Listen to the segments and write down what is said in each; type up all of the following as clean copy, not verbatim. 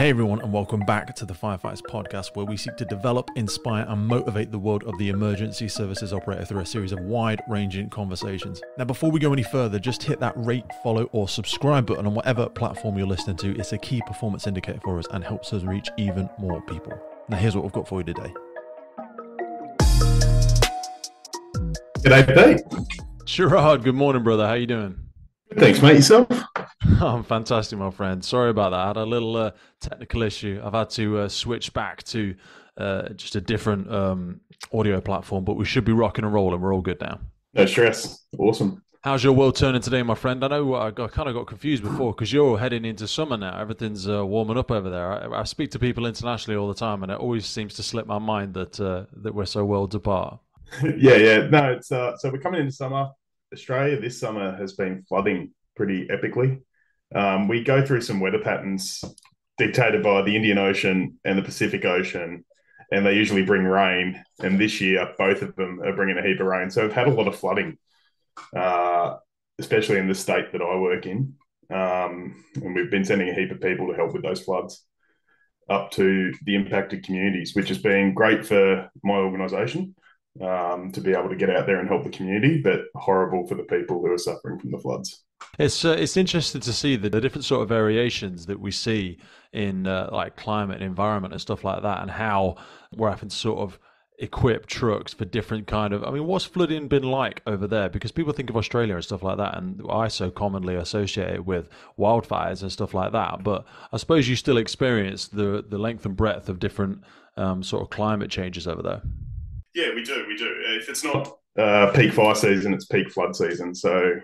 Hey everyone, and welcome back to the Firefighters podcast, where we seek to develop, inspire, and motivate the world of the emergency services operator through a series of wide-ranging conversations. Now, before we go any further, just hit that rate, follow, or subscribe button on whatever platform you're listening to. It's a key performance indicator for us and helps us reach even more people. Now, here's what we've got for you today. G'day, Pete. Gerard, good morning, brother. How you doing? Thanks, mate. Yourself? I'm fantastic, my friend. Sorry about that. I had a little technical issue. I've had to switch back to just a different audio platform, but we should be rocking and rolling. We're all good now. No stress. Awesome. How's your world turning today, my friend? I know I kind of got confused before because you're heading into summer now. Everything's warming up over there. I speak to people internationally all the time, and it always seems to slip my mind that we're so worlds apart. Yeah. No, it's so we're coming into summer. Australia this summer has been flooding pretty epically. We go through some weather patterns dictated by the Indian Ocean and the Pacific Ocean, and they usually bring rain. And this year, both of them are bringing a heap of rain. So we've had a lot of flooding, especially in the state that I work in. And we've been sending a heap of people to help with those floods up to the impacted communities, which has been great for my organisation. To be able to get out there and help the community, but horrible for the people who are suffering from the floods. It's interesting to see the different sort of variations that we see in like climate and environment and stuff like that, and how we're having to sort of equip trucks for different kind of. I mean, what's flooding been like over there? Because people think of Australia and stuff like that, and I so commonly associate it with wildfires and stuff like that. But I suppose you still experience the length and breadth of different sort of climate changes over there. Yeah, we do. If it's not peak fire season, it's peak flood season. So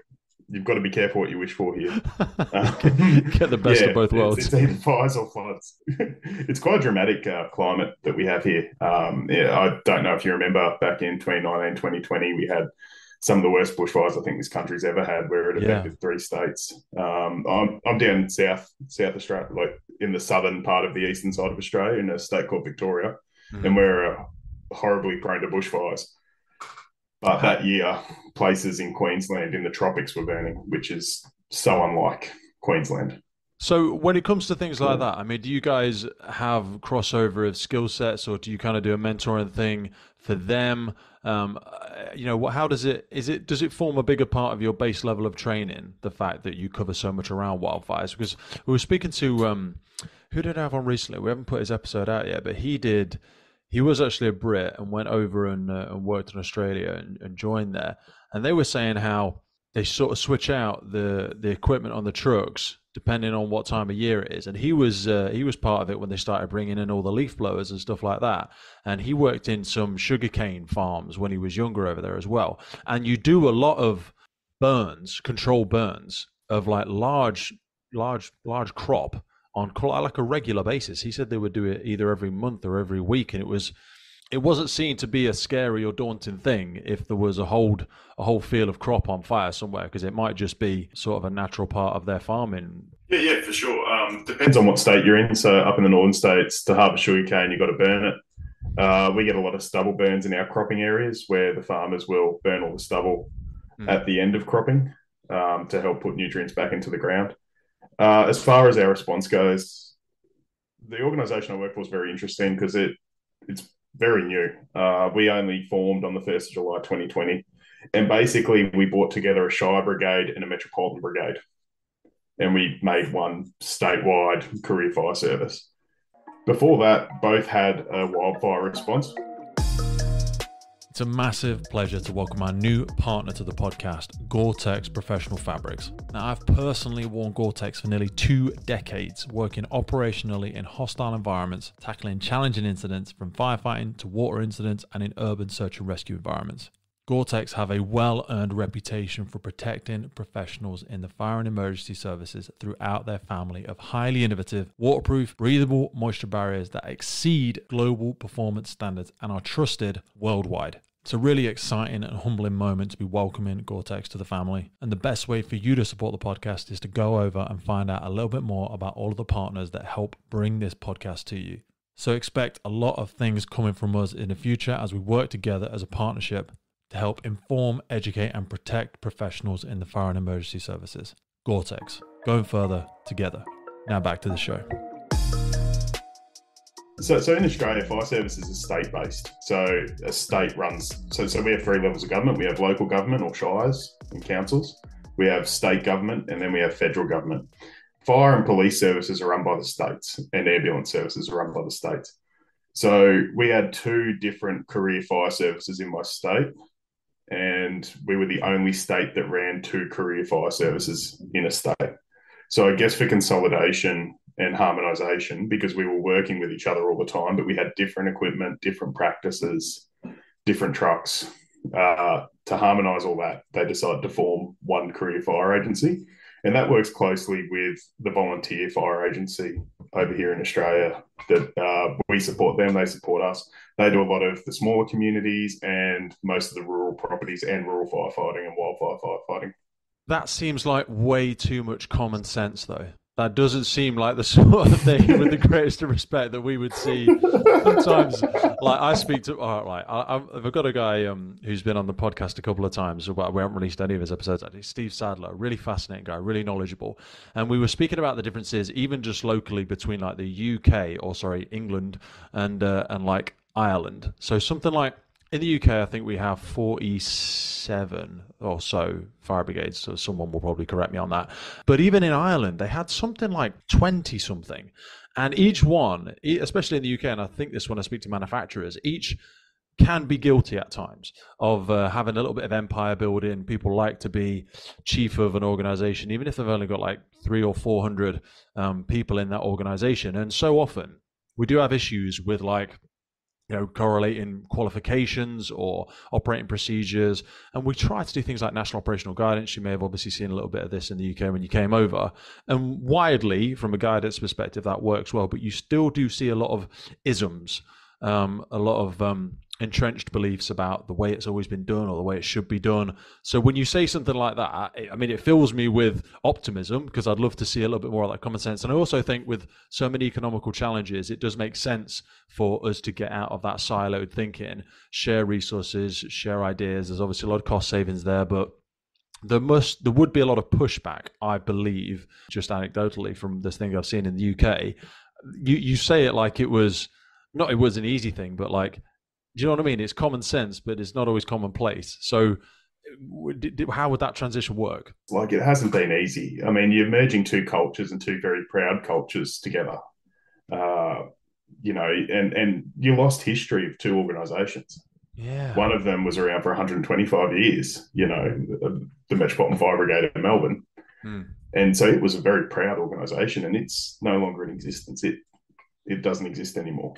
you've got to be careful what you wish for here. Get the best of both worlds. It's either fires or floods. It's quite a dramatic climate that we have here. I don't know if you remember back in 2019, 2020, we had some of the worst bushfires I think this country's ever had, where it affected 3 states. I'm down South Australia, like in the southern part of the eastern side of Australia, in a state called Victoria, and we're horribly prone to bushfires. But that year, places in Queensland in the tropics were burning, which is so unlike Queensland. So when it comes to things like that, I mean, do you guys have crossover of skill sets, or do you kind of do a mentoring thing for them? How does it form a bigger part of your base level of training, the fact that you cover so much around wildfires? Because we were speaking to, who did I have on recently? We haven't put his episode out yet, but he was actually a Brit and went over and worked in Australia and joined there. And they were saying how they sort of switch out the equipment on the trucks depending on what time of year it is. And he was part of it when they started bringing in all the leaf blowers and stuff like that. And he worked in some sugarcane farms when he was younger over there as well. And you do a lot of controlled burns of like large crop on like a regular basis. He said they would do it either every month or every week, and it wasn't seen to be a scary or daunting thing if there was a whole field of crop on fire somewhere, because it might just be sort of a natural part of their farming. Yeah, for sure. Depends on what state you're in. So up in the northern states, to harvest sugarcane, you've got to burn it. We get a lot of stubble burns in our cropping areas where the farmers will burn all the stubble at the end of cropping to help put nutrients back into the ground. As far as our response goes, the organisation I work for is very interesting because it's very new. We only formed on the 1st of July 2020, and basically we brought together a Shire Brigade and a Metropolitan Brigade, and we made one statewide career fire service. Before that, both had a wildfire response. It's a massive pleasure to welcome our new partner to the podcast, Gore-Tex Professional Fabrics. Now, I've personally worn Gore-Tex for nearly 2 decades, working operationally in hostile environments, tackling challenging incidents from firefighting to water incidents and in urban search and rescue environments. Gore-Tex have a well-earned reputation for protecting professionals in the fire and emergency services throughout their family of highly innovative, waterproof, breathable moisture barriers that exceed global performance standards and are trusted worldwide. It's a really exciting and humbling moment to be welcoming Gore-Tex to the family. And the best way for you to support the podcast is to go over and find out a little bit more about all of the partners that help bring this podcast to you. So expect a lot of things coming from us in the future as we work together as a partnership to help inform, educate, and protect professionals in the fire and emergency services. Gore-Tex, going further together. Now back to the show. So in Australia, fire services is state based. So a state runs. So we have three levels of government. We have local government or shires and councils. We have state government, and then we have federal government. Fire and police services are run by the states, and ambulance services are run by the states. So we had two different career fire services in my state, and we were the only state that ran two career fire services in a state. So I guess for consolidation and harmonisation, because we were working with each other all the time, but we had different equipment, different practices, different trucks. To harmonise all that, they decided to form one career fire agency. And that works closely with the volunteer fire agency over here in Australia that we support them, they support us. They do a lot of the smaller communities and most of the rural properties and rural firefighting and wildfire firefighting. That seems like way too much common sense, though. That doesn't seem like the sort of thing, with the greatest of respect, that we would see sometimes. Like I speak to, I've got a guy who's been on the podcast a couple of times. But we haven't released any of his episodes. Actually, Steve Sadler, really fascinating guy, really knowledgeable. And we were speaking about the differences, even just locally, between like the UK, or sorry, England, and like Ireland. So something like, in the UK, I think we have 47 or so fire brigades, so someone will probably correct me on that. But even in Ireland, they had something like 20 something. And each one, especially in the UK, and I think this when I speak to manufacturers, each can be guilty at times of having a little bit of empire building. People like to be chief of an organization, even if they've only got like 300 or 400 people in that organization. And so often we do have issues with like, correlating qualifications or operating procedures. And we try to do things like national operational guidance. You may have obviously seen a little bit of this in the UK when you came over. And widely, from a guidance perspective, that works well. But you still do see a lot of isms, a lot of entrenched beliefs about the way it's always been done or the way it should be done. So when you say something like that, I mean, it fills me with optimism, because I'd love to see a little bit more of that common sense. And I also think with so many economical challenges, it does make sense for us to get out of that siloed thinking, share resources, share ideas. There's obviously a lot of cost savings there, but there would be a lot of pushback, I believe, just anecdotally from this thing I've seen in the UK. You say it like it was an easy thing, but like, do you know what I mean? It's common sense, but it's not always commonplace. So how would that transition work? Like, it hasn't been easy. I mean, you're merging two cultures and two very proud cultures together. And you lost history of two organisations. Yeah. One of them was around for 125 years, the Metropolitan Fire Brigade of Melbourne. And so it was a very proud organisation, and it's no longer in existence. It doesn't exist anymore.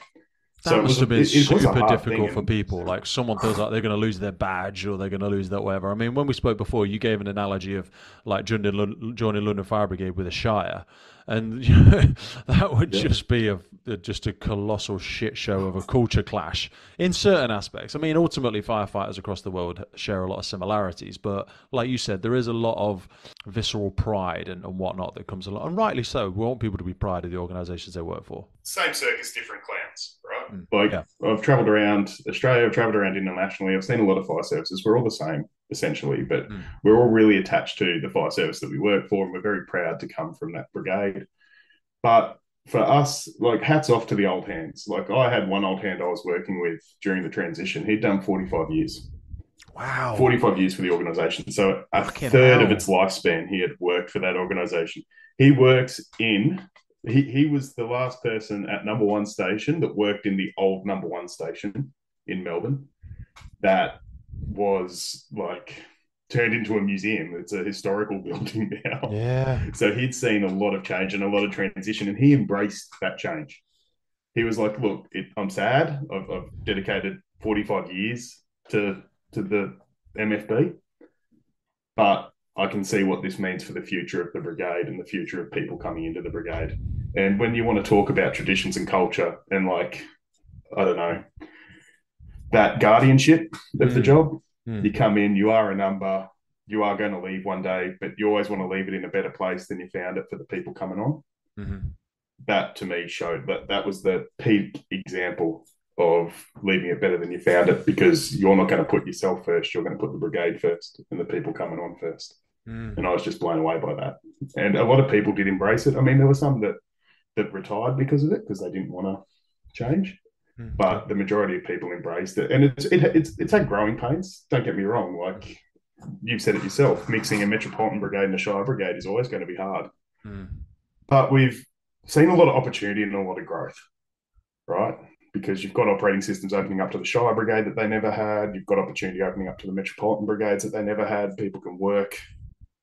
That must have been super difficult for people. Like, someone feels like they're going to lose their badge or they're going to lose that whatever. I mean, when we spoke before, you gave an analogy of like joining London Fire Brigade with a shire, and that would just be just a colossal shit show of a culture clash in certain aspects. I mean, ultimately, firefighters across the world share a lot of similarities, but like you said, there is a lot of visceral pride and whatnot that comes along, and rightly so. We want people to be proud of the organisations they work for. Same circus, different clowns, right? I've travelled around Australia, I've travelled around internationally. I've seen a lot of fire services. We're all the same, essentially, but we're all really attached to the fire service that we work for, and we're very proud to come from that brigade. But for us, like, hats off to the old hands. Like, I had one old hand I was working with during the transition. He'd done 45 years. Wow. 45 years for the organisation. So a third of its lifespan, he had worked for that organisation. He works in... He was the last person at number one station that worked in the old number one station in Melbourne that was like turned into a museum. It's a historical building now. Yeah. So he'd seen a lot of change and a lot of transition, and he embraced that change. He was like, look, I'm sad. I've dedicated 45 years to the MFB, but I can see what this means for the future of the brigade and the future of people coming into the brigade. And when you want to talk about traditions and culture and, like, I don't know, that guardianship of the job, you come in, you are a number, you are going to leave one day, but you always want to leave it in a better place than you found it for the people coming on. That to me showed that was the peak example of leaving it better than you found it, because you're not going to put yourself first, you're going to put the brigade first and the people coming on first. And I was just blown away by that. And a lot of people did embrace it. I mean, there were some that retired because of it, because they didn't want to change, Okay. but the majority of people embraced it, and it's had growing pains. Don't get me wrong. Like you've said it yourself, mixing a metropolitan brigade and a Shire brigade is always going to be hard. Mm. But we've seen a lot of opportunity and a lot of growth, right? Because you've got operating systems opening up to the Shire brigade that they never had. You've got opportunity opening up to the metropolitan brigades that they never had. People can work,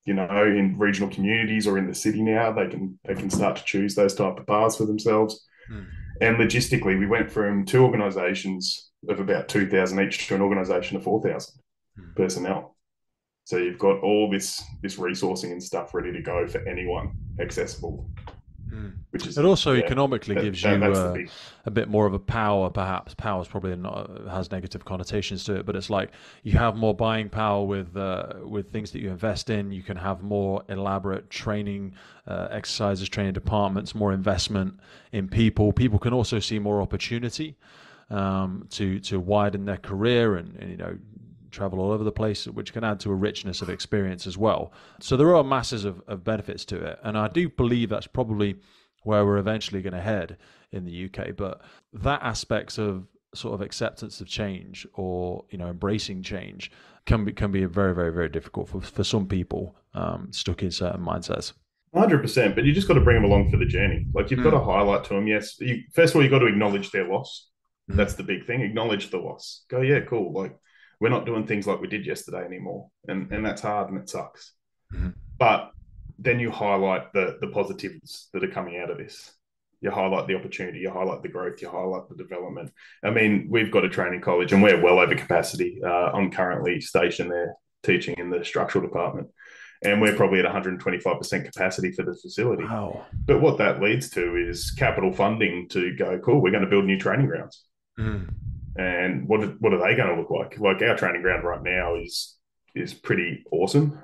in regional communities or in the city now. They can start to choose those type of paths for themselves. Mm. And logistically, we went from two organisations of about 2,000 each to an organisation of 4,000 Mm. personnel. So you've got all this resourcing and stuff ready to go for anyone accessible, Mm. which is It also yeah, economically gives you that's the big. a bit more of a power. Perhaps power is probably not has negative connotations to it, but it's like you have more buying power with things that you invest in. You can have more elaborate training exercises, training departments, more investment in people. People can also see more opportunity to widen their career and travel all over the place, which can add to a richness of experience as well. So there are masses of benefits to it. And I do believe that's probably where we're eventually going to head in the UK. But that aspects of sort of acceptance of change or, embracing change can be very, very, very difficult for some people stuck in certain mindsets. 100%, but you just got to bring them along for the journey. Like you've got to Mm. highlight to them. Yes, first of all, you got to acknowledge their loss. Mm. That's the big thing. Acknowledge the loss. Go, yeah, cool. Like we're not doing things like we did yesterday anymore, and that's hard and it sucks. Mm. But then you highlight the positives that are coming out of this. You highlight the opportunity, you highlight the growth, you highlight the development. I mean, we've got a training college and we're well over capacity. I'm currently stationed there teaching in the structural department, and we're probably at 125% capacity for the facility. Wow. But what that leads to is capital funding to go, cool, we're going to build new training grounds. Mm. And what are they going to look like? Like our training ground right now is pretty awesome.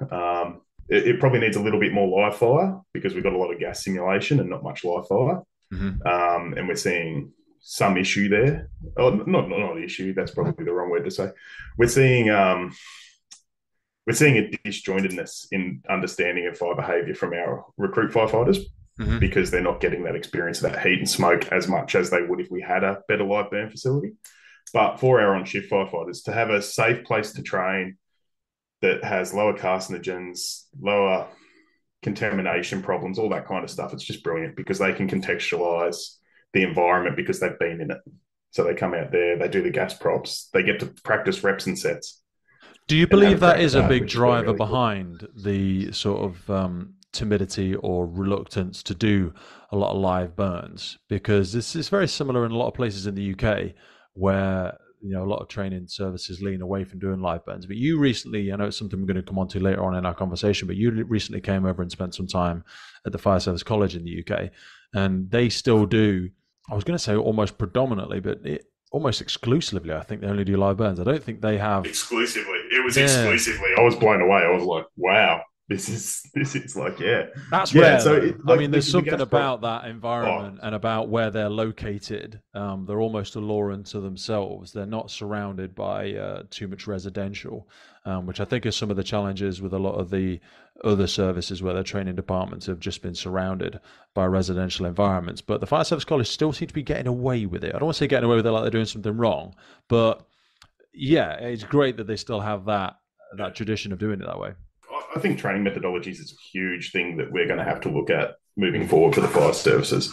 It probably needs a little bit more live fire because we've got a lot of gas simulation and not much live fire. Mm-hmm. And we're seeing some issue there. Oh, not issue. That's probably the wrong word to say. We're seeing we're seeing a disjointedness in understanding of fire behaviour from our recruit firefighters Mm-hmm. because they're not getting that experience of that heat and smoke as much as they would if we had a better live burn facility. But for our on shift firefighters to have a safe place to train that has lower carcinogens, lower contamination problems, all that kind of stuff, it's just brilliant because they can contextualize the environment because they've been in it. So they come out there, they do the gas props, they get to practice reps and sets Do you and have a believe that crack at is a that, big which has been driver really cool. behind the sort of timidity or reluctance to do a lot of live burns? Because this is very similar in a lot of places in the UK where a lot of training services lean away from doing live burns. But you recently, I know it's something we're going to come on to later on in our conversation, but you recently came over and spent some time at the Fire Service College in the UK, and they still do. I was going to say almost predominantly, but almost exclusively, I think they only do live burns. I don't think they have. Exclusively. It was Yeah, exclusively. I was blown away. I was like, wow, this is like, yeah. that's Yeah. rare So though. I like mean, there's the something gas prop. about that Oh, environment and about where they're located. They're almost a law unto themselves. They're not surrounded by too much residential, which I think is some of the challenges with a lot of the other services where their training departments have just been surrounded by residential environments. But the Fire Service College still seem to be getting away with it. I don't want to say getting away with it like they're doing something wrong, but yeah, it's great that they still have that tradition of doing it that way. I think training methodologies is a huge thing that we're going to have to look at moving forward for the fire services.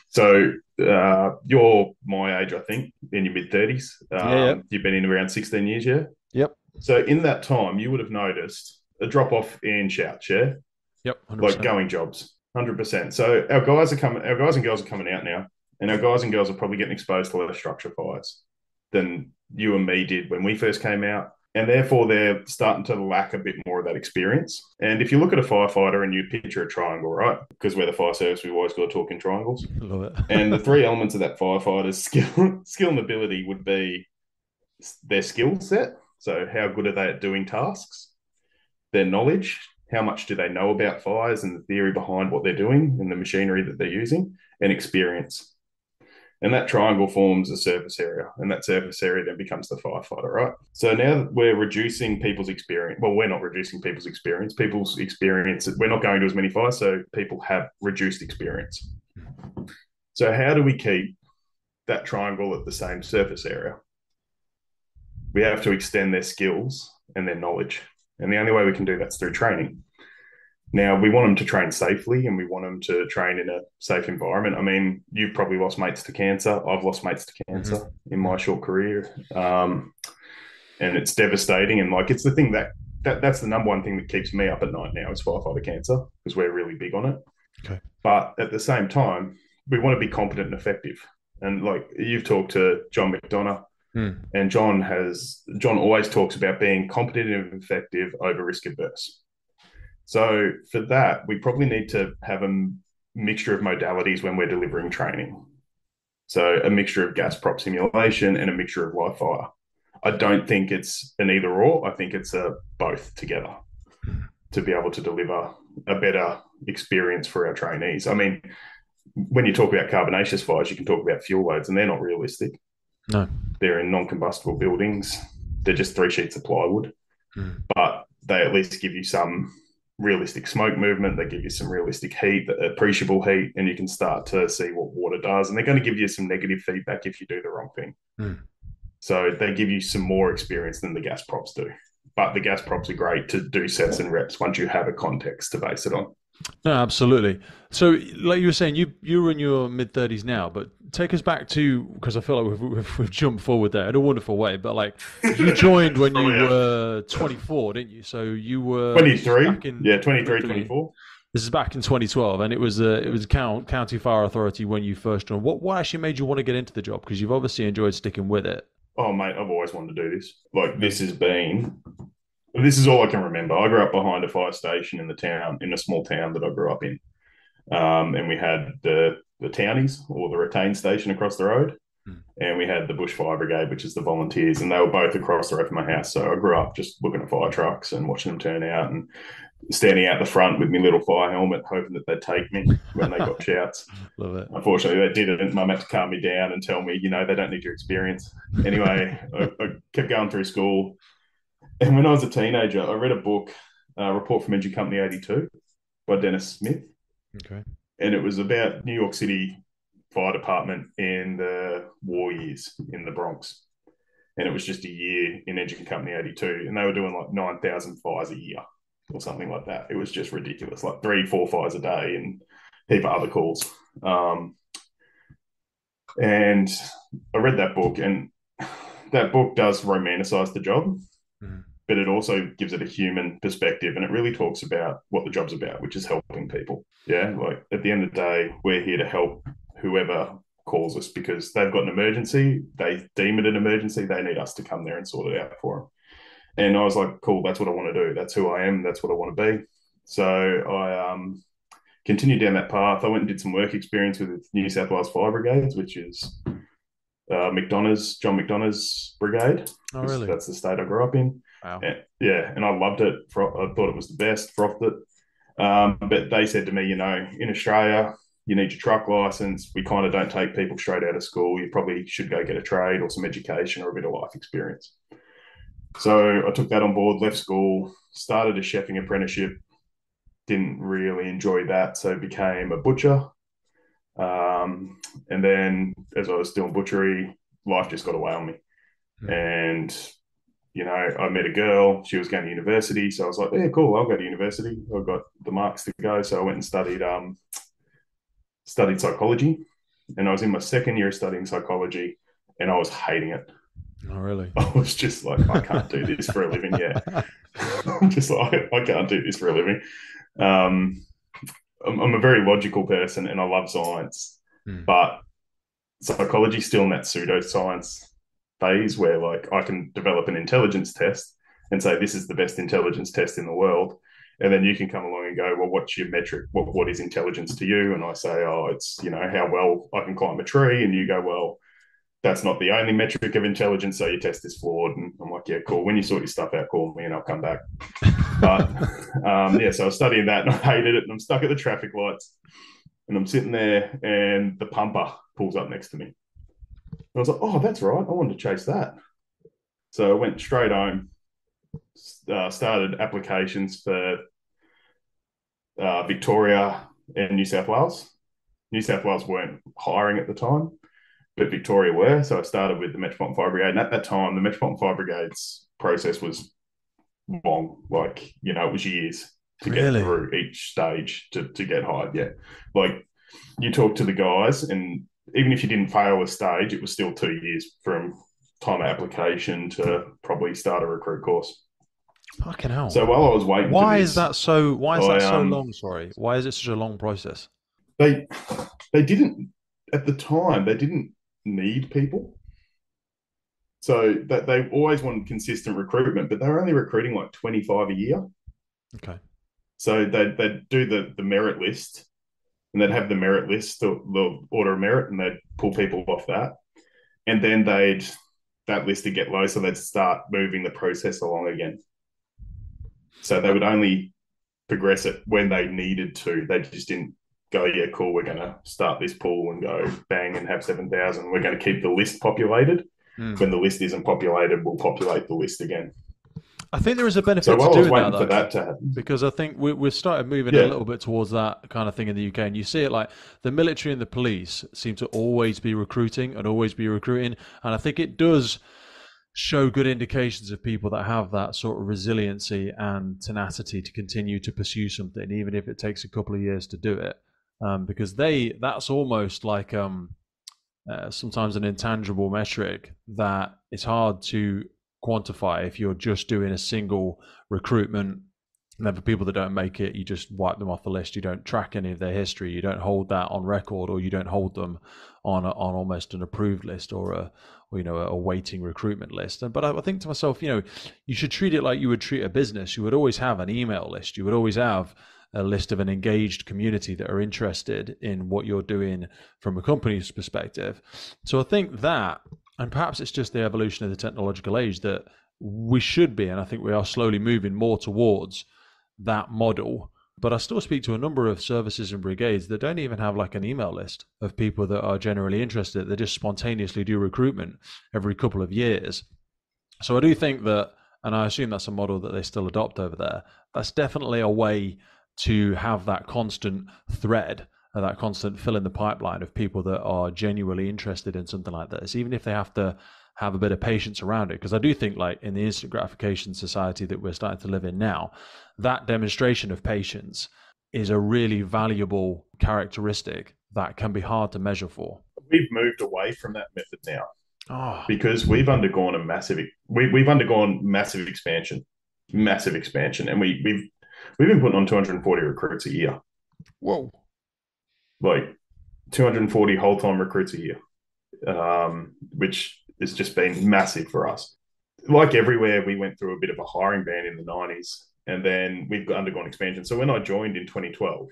So you're my age, I think, in your mid-30s. Yeah, yeah, You've been in around 16 years, yeah? yep, So in that time, you would have noticed a drop-off in shouts, yeah? yep, 100%. Like going jobs, 100%. So our guys and girls are coming out now, and our guys and girls are probably getting exposed to less structure fires than you and me did when we first came out. And therefore, they're starting to lack a bit more of that experience. And if you look at a firefighter and you picture a triangle, right? Because we're the fire service, we've always got to talk in triangles. Love it. And the three elements of that firefighter's skill and ability would be their skill set. So, how good are they at doing tasks? Their knowledge, how much do they know about fires and the theory behind what they're doing and the machinery that they're using, and experience. And that triangle forms a surface area, and that surface area then becomes the firefighter, right? So now we're reducing people's experience. Well, we're not reducing people's experience. People's experience, we're not going to as many fires, so people have reduced experience. So how do we keep that triangle at the same surface area. We have to extend their skills and their knowledge. And the only way we can do that's through training. Now, we want them to train safely and we want them to train in a safe environment. I mean, you've probably lost mates to cancer. I've lost mates to cancer in my short career. And it's devastating. And like, it's the thing that's the number one thing that keeps me up at night now is firefighter cancer, because we're really big on it. Okay. But at the same time, we want to be competent and effective. And like, you've talked to John McDonough, and John always talks about being competent and effective over risk adverse. So for that, we probably need to have a mixture of modalities when we're delivering training. So a mixture of gas prop simulation and a mixture of live fire. I don't think it's an either or. I think it's a both together to be able to deliver a better experience for our trainees. I mean, when you talk about carbonaceous fires, you can talk about fuel loads, and they're not realistic. No. They're in non-combustible buildings. They're just 3 sheets of plywood, but they at least give you some realistic smoke movement. They give you some realistic heat, appreciable heat, and you can start to see what water does. And they're going to give you some negative feedback if you do the wrong thing. So they give you some more experience than the gas props do. But the gas props are great to do sets and reps once you have a context to base it on. No, absolutely. So, like you were saying, you're in your mid-30s now, but take us back to, because I feel like we've jumped forward there in a wonderful way. But like, you joined when you were 24, didn't you? So you were 23. 23, 24. This is back in 2012, and it was County Fire Authority when you first joined. What actually made you want to get into the job? Because you've obviously enjoyed sticking with it. Oh, mate, I've always wanted to do this. Like, this is all I can remember. I grew up behind a fire station in a small town that I grew up in. And we had the townies, or the retain station, across the road. And we had the Bush Fire Brigade, which is the volunteers, and they were both across the road from my house. So I grew up just looking at fire trucks and watching them turn out and standing out the front with my little fire helmet, hoping that they'd take me when they got shouts. Love it. Unfortunately, they didn't. Mum had to calm me down and tell me, they don't need your experience. Anyway, I kept going through school. And when I was a teenager, I read a book, Report from Engine Company 82 by Dennis Smith. Okay. And it was about New York City Fire Department in the war years in the Bronx. And it was just a year in Engine Company 82. And they were doing like 9,000 fires a year or something like that. It was just ridiculous, like 3-4 fires a day and a heap of other calls. And I read that book, and that book does romanticize the job, but it also gives it a human perspective, and it really talks about what the job's about, which is helping people. Yeah, like at the end of the day, we're here to help whoever calls us because they've got an emergency. They deem it an emergency. They need us to come there and sort it out for them. And I was like, cool, that's what I want to do. That's who I am. That's what I want to be. So I continued down that path. I went and did some work experience with New South Wales Fire Brigades, which is John McDonough's brigade. Oh, really? That's the state I grew up in. Wow. And I loved it. I thought it was the best, frothed it. But they said to me, in Australia, you need your truck license. We kind of don't take people straight out of school. You probably should go get a trade or some education or a bit of life experience. So I took that on board, left school, started a chefing apprenticeship, didn't really enjoy that, so became a butcher. And then as I was doing butchery, life just got away on me. And, I met a girl, she was going to university. So I was like, yeah, cool, I'll go to university. I've got the marks to go. So I went and studied psychology. And I was in my second year of studying psychology, and I was hating it. Oh, really? I was just like, I can't do this for a living. Yeah. I'm just like, I can't do this for a living. I'm a very logical person and I love science, but psychology is still in that pseudoscience phase where like I can develop an intelligence test and say, this is the best intelligence test in the world. And then you can come along and go, well, what's your metric? What is intelligence to you? And I say, oh, it's, how well I can climb a tree. And you go, well, that's not the only metric of intelligence, so your test is flawed. And I'm like, yeah, cool. When you sort your stuff out, call me and I'll come back. But so I was studying that and I hated it. And I'm stuck at the traffic lights and I'm sitting there and the pumper pulls up next to me. And I was like, oh, that's right. I wanted to chase that. So I went straight home, started applications for Victoria and New South Wales. New South Wales weren't hiring at the time. but Victoria were. So I started with the Metropolitan Fire Brigade. And at that time, the Metropolitan Fire Brigade's process was long. Like, it was years to get Really? through each stage to get hired. Yeah. Like, you talk to the guys, and even if you didn't fail a stage, it was still 2 years from time of application to probably start a recruit course. Fucking hell. So while I was waiting for Why is this, that so? Why is I that so long? Sorry. Why is it such a long process? they they didn't at the time they didn't need people. So that they always wanted consistent recruitment, but they were only recruiting like 25 a year. Okay. So they'd do the merit list, and they'd have the merit list, the order of merit, and they'd pull people off that. And then that list would get low, so they'd start moving the process along again. So they would only progress it when they needed to. They just didn't go, yeah, cool, we're going to start this pool and go bang and have 7,000. We're going to keep the list populated. When the list isn't populated, we'll populate the list again. I think there is a So benefit to while I was doing that, waiting for though, that to happen, because I think we've started moving a little bit towards that kind of thing in the UK. And you see it like the military and the police seem to always be recruiting and always be recruiting. And I think it does show good indications of people that have that sort of resiliency and tenacity to continue to pursue something, even if it takes a couple of years to do it. Because that's almost like sometimes an intangible metric that it's hard to quantify if you're just doing a single recruitment. And then for people that don't make it, you just wipe them off the list. You don't track any of their history. You don't hold that on record, or you don't hold them on almost an approved list or a waiting recruitment list. But I think to myself, you should treat it like you would treat a business. You would always have an email list. You would always have a list of an engaged community that are interested in what you're doing from a company's perspective. So I think that, and perhaps it's just the evolution of the technological age, that we should be, and I think we are slowly moving more towards that model. But I still speak to a number of services and brigades that don't even have like an email list of people that are generally interested. They just spontaneously do recruitment every couple of years. So I do think that, and I assume that's a model that they still adopt over there, that's definitely a way to have that constant thread, that constant fill in the pipeline of people that are genuinely interested in something like this, even if they have to have a bit of patience around it. Because I do think, like in the instant gratification society that we're starting to live in now, that demonstration of patience is a really valuable characteristic that can be hard to measure for. We've moved away from that method now because we've undergone we've undergone massive expansion, and we've been putting on 240 recruits a year. Whoa. Like 240 whole-time recruits a year, which has just been massive for us. Like everywhere, we went through a bit of a hiring ban in the 90s, and then we've undergone expansion. So when I joined in 2012,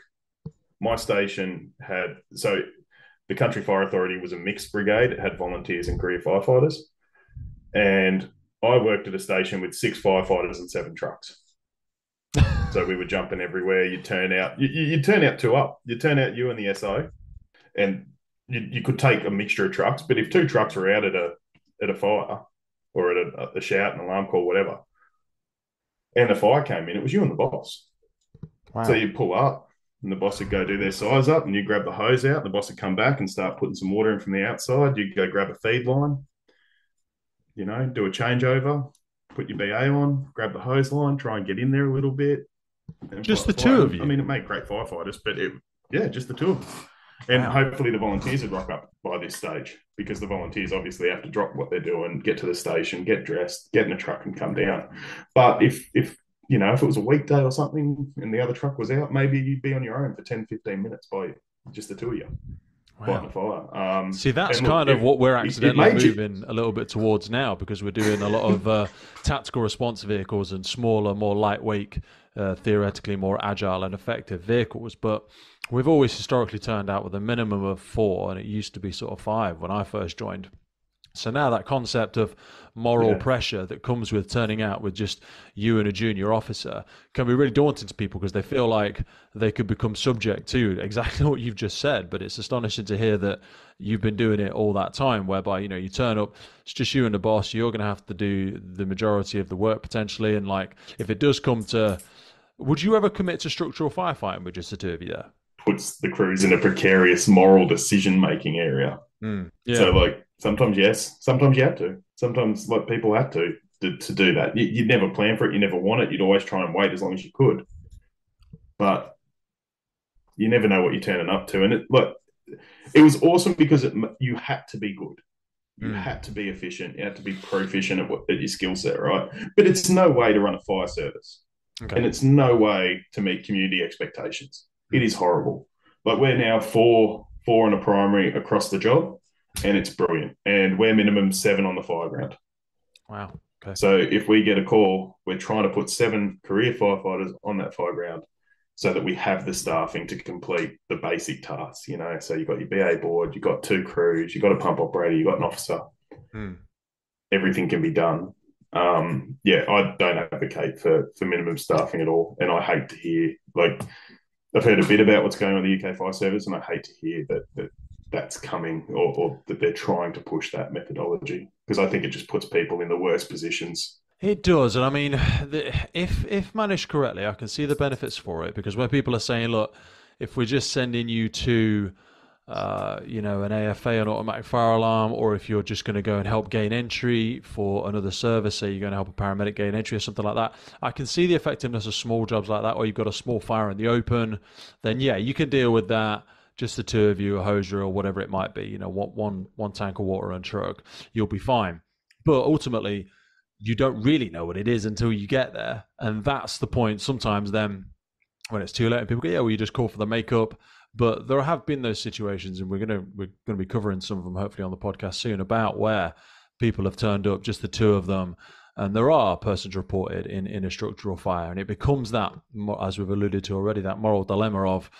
my station the Country Fire Authority was a mixed brigade. It had volunteers and career firefighters. And I worked at a station with 6 firefighters and 7 trucks. So we were jumping everywhere. You'd turn out 2 up. You'd turn out you and the SO, and you could take a mixture of trucks. But if 2 trucks were out at a fire or at a shout, an alarm call, whatever, and the fire came in, it was you and the boss. Wow. So you'd pull up, and the boss would go do their size up, and you grab the hose out, and the boss would come back and start putting some water in from the outside. You'd go grab a feed line, do a changeover, put your BA on, grab the hose line, try and get in there a little bit. Just the 2 of you? I mean, it made great firefighters, but just the 2 of them. And hopefully the volunteers would rock up by this stage, because the volunteers obviously have to drop what they're doing, get to the station, get dressed, get in a truck and come down. But if it was a weekday or something and the other truck was out, maybe you'd be on your own for 10, 15 minutes by just the 2 of you. Fighting a fire. See, that's kind of what we're accidentally moving a little bit towards now, because we're doing a lot of tactical response vehicles and smaller, more lightweight, theoretically more agile and effective vehicles. But we've always historically turned out with a minimum of 4, and it used to be sort of 5 when I first joined. So now that concept of moral pressure that comes with turning out with just you and a junior officer can be really daunting to people, because they feel like they could become subject to exactly what you've just said. But it's astonishing to hear that you've been doing it all that time, whereby, you turn up, it's just you and the boss, you're going to have to do the majority of the work potentially. And like, if it does come to, would you ever commit to structural firefighting with just the 2 of you there? Puts the crews in a precarious moral decision-making area. So Yeah. like sometimes yes, sometimes you have to. Sometimes like people have to do that. You'd never plan for it. You never want it. You'd always try and wait as long as you could. But you never know what you're turning up to. And it was awesome because you had to be good. You Mm. had to be efficient. You had to be proficient at your skill set, right? But it's no way to run a fire service. Okay. And it's no way to meet community expectations. It Mm. is horrible. Like we're now four in a primary across the job, and it's brilliant. And we're minimum 7 on the fire ground. Wow. Okay. So if we get a call, we're trying to put 7 career firefighters on that fire ground so that we have the staffing to complete the basic tasks. So you've got your BA board, you've got 2 crews, you've got a pump operator, you've got an officer. Mm. Everything can be done. Yeah, I don't advocate for minimum staffing at all, and I hate to hear I've heard a bit about what's going on in the UK Fire Service, and I hate to hear that's coming or that they're trying to push that methodology because I think it just puts people in the worst positions. It does, and I mean, if managed correctly, I can see the benefits for it because when people are saying, "Look, if we're just sending you to, an AFA, an automatic fire alarm, or if you're just going to go and help gain entry for another service, say you're going to help a paramedic gain entry or something like that," I can see the effectiveness of small jobs like that, or you've got a small fire in the open, then yeah, you can deal with that. Just the two of you, a hose drill, whatever it might be, one tank of water and truck, you'll be fine. But ultimately, you don't really know what it is until you get there. And that's the point sometimes then when it's too late and people go, yeah, well, you just call for the makeup. But there have been those situations, and we're gonna be covering some of them hopefully on the podcast soon, about where people have turned up, just the two of them, and there are persons reported in a structural fire, and it becomes that, as we've alluded to already, that moral dilemma of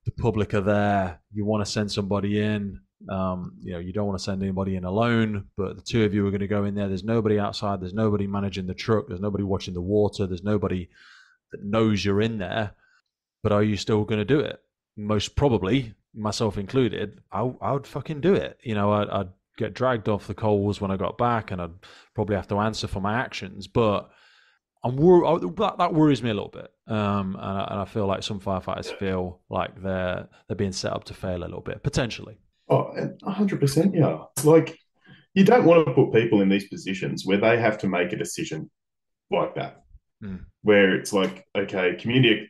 the public are there, you want to send somebody in, you don't want to send anybody in alone, but the two of you are going to go in there. There's nobody outside. There's nobody managing the truck. There's nobody watching the water. There's nobody that knows you're in there. But are you still going to do it? Most probably, myself included, I would fucking do it. I'd get dragged off the coals when I got back, and I'd probably have to answer for my actions. But that worries me a little bit, and I feel like some firefighters feel like they're being set up to fail a little bit potentially. Oh, 100%, yeah. Like you don't want to put people in these positions where they have to make a decision like that, where it's like, okay, community.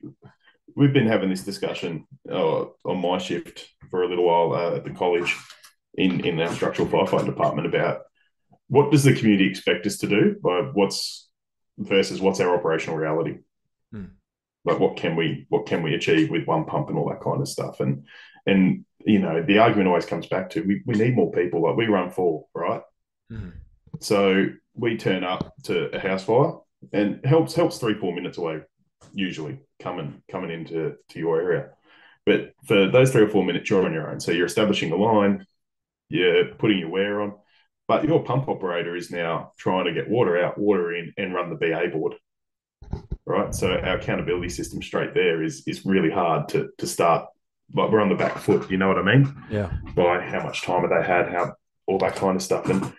We've been having this discussion on my shift for a little while at the college in our structural firefighting department about what does the community expect us to do by versus what's our operational reality. Like what can we achieve with one pump and all that kind of stuff. And the argument always comes back to we need more people. Like we run 4, right? So we turn up to a house fire and helps 3-4 minutes away, usually coming into your area. But for those 3 or 4 minutes, you're on your own. So you're establishing a line, you're putting your wear on, but your pump operator is now trying to get water out, water in, and run the BA board. Right. So our accountability system straight there is really hard to start. Like we're on the back foot, you know what I mean? Yeah. By how much time have they had, how all that kind of stuff. And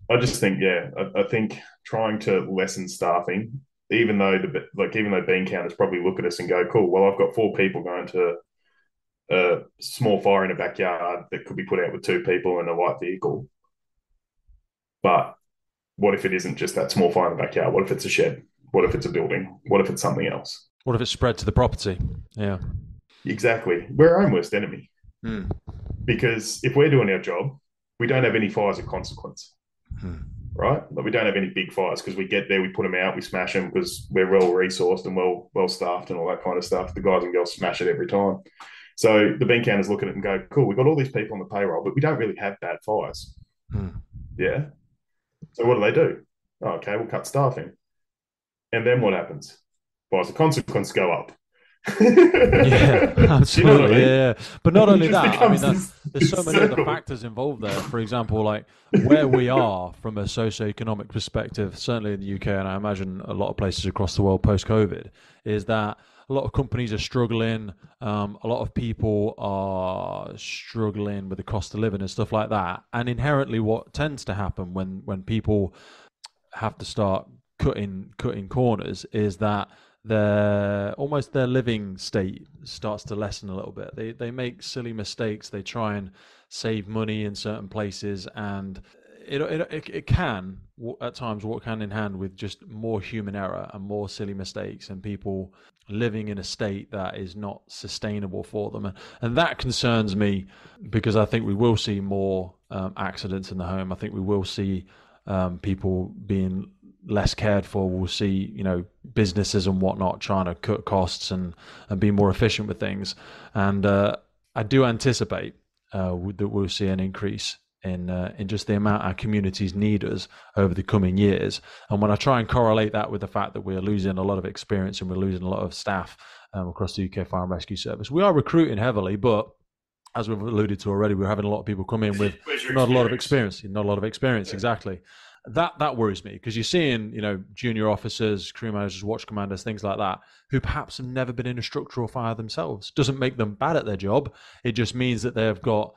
I just think, yeah, I think trying to lessen staffing, even though bean counters probably look at us and go, cool, well, I've got 4 people going to a small fire in a backyard that could be put out with 2 people and a light vehicle. But what if it isn't just that small fire in the backyard? What if it's a shed? What if it's a building? What if it's something else? What if it's spread to the property? Yeah. Exactly. We're our own worst enemy. Because if we're doing our job, we don't have any fires of consequence. Right? Like we don't have any big fires because we get there, we put them out, we smash them because we're well resourced and well staffed and all that kind of stuff. The guys and girls smash it every time. So the bean counters look at it and go, cool, we've got all these people on the payroll, but we don't really have bad fires. Yeah. So what do? Oh, okay, we'll cut staffing. And then what happens? Fires of consequence go up. Yeah, absolutely. You know what I mean? Yeah. But not only that, I mean, there's so many other factors involved there. For example, like where we are from a socioeconomic perspective, certainly in the UK, and I imagine a lot of places across the world post-COVID, is that a lot of companies are struggling. A lot of people are struggling with the cost of living and stuff like that. And inherently, what tends to happen when people have to start cutting corners is that their living state starts to lessen a little bit. They make silly mistakes. They try and save money in certain places, and it can at times walk hand in hand with just more human error and more silly mistakes and people living in a state that is not sustainable for them, and that concerns me because I think we will see more accidents in the home. I think we will see people being less cared for. We'll see, businesses and whatnot trying to cut costs and be more efficient with things. And I do anticipate that we'll see an increase in just the amount our communities need us over the coming years. And when I try and correlate that with the fact that we're losing a lot of experience and we're losing a lot of staff across the UK Fire and Rescue Service, we are recruiting heavily, but as we've alluded to already, we're having a lot of people come in with not a lot of experience. Not a lot of experience, exactly. That worries me because you're seeing, junior officers, crew managers, watch commanders, things like that, who perhaps have never been in a structural fire themselves. Doesn't make them bad at their job. It just means that they've got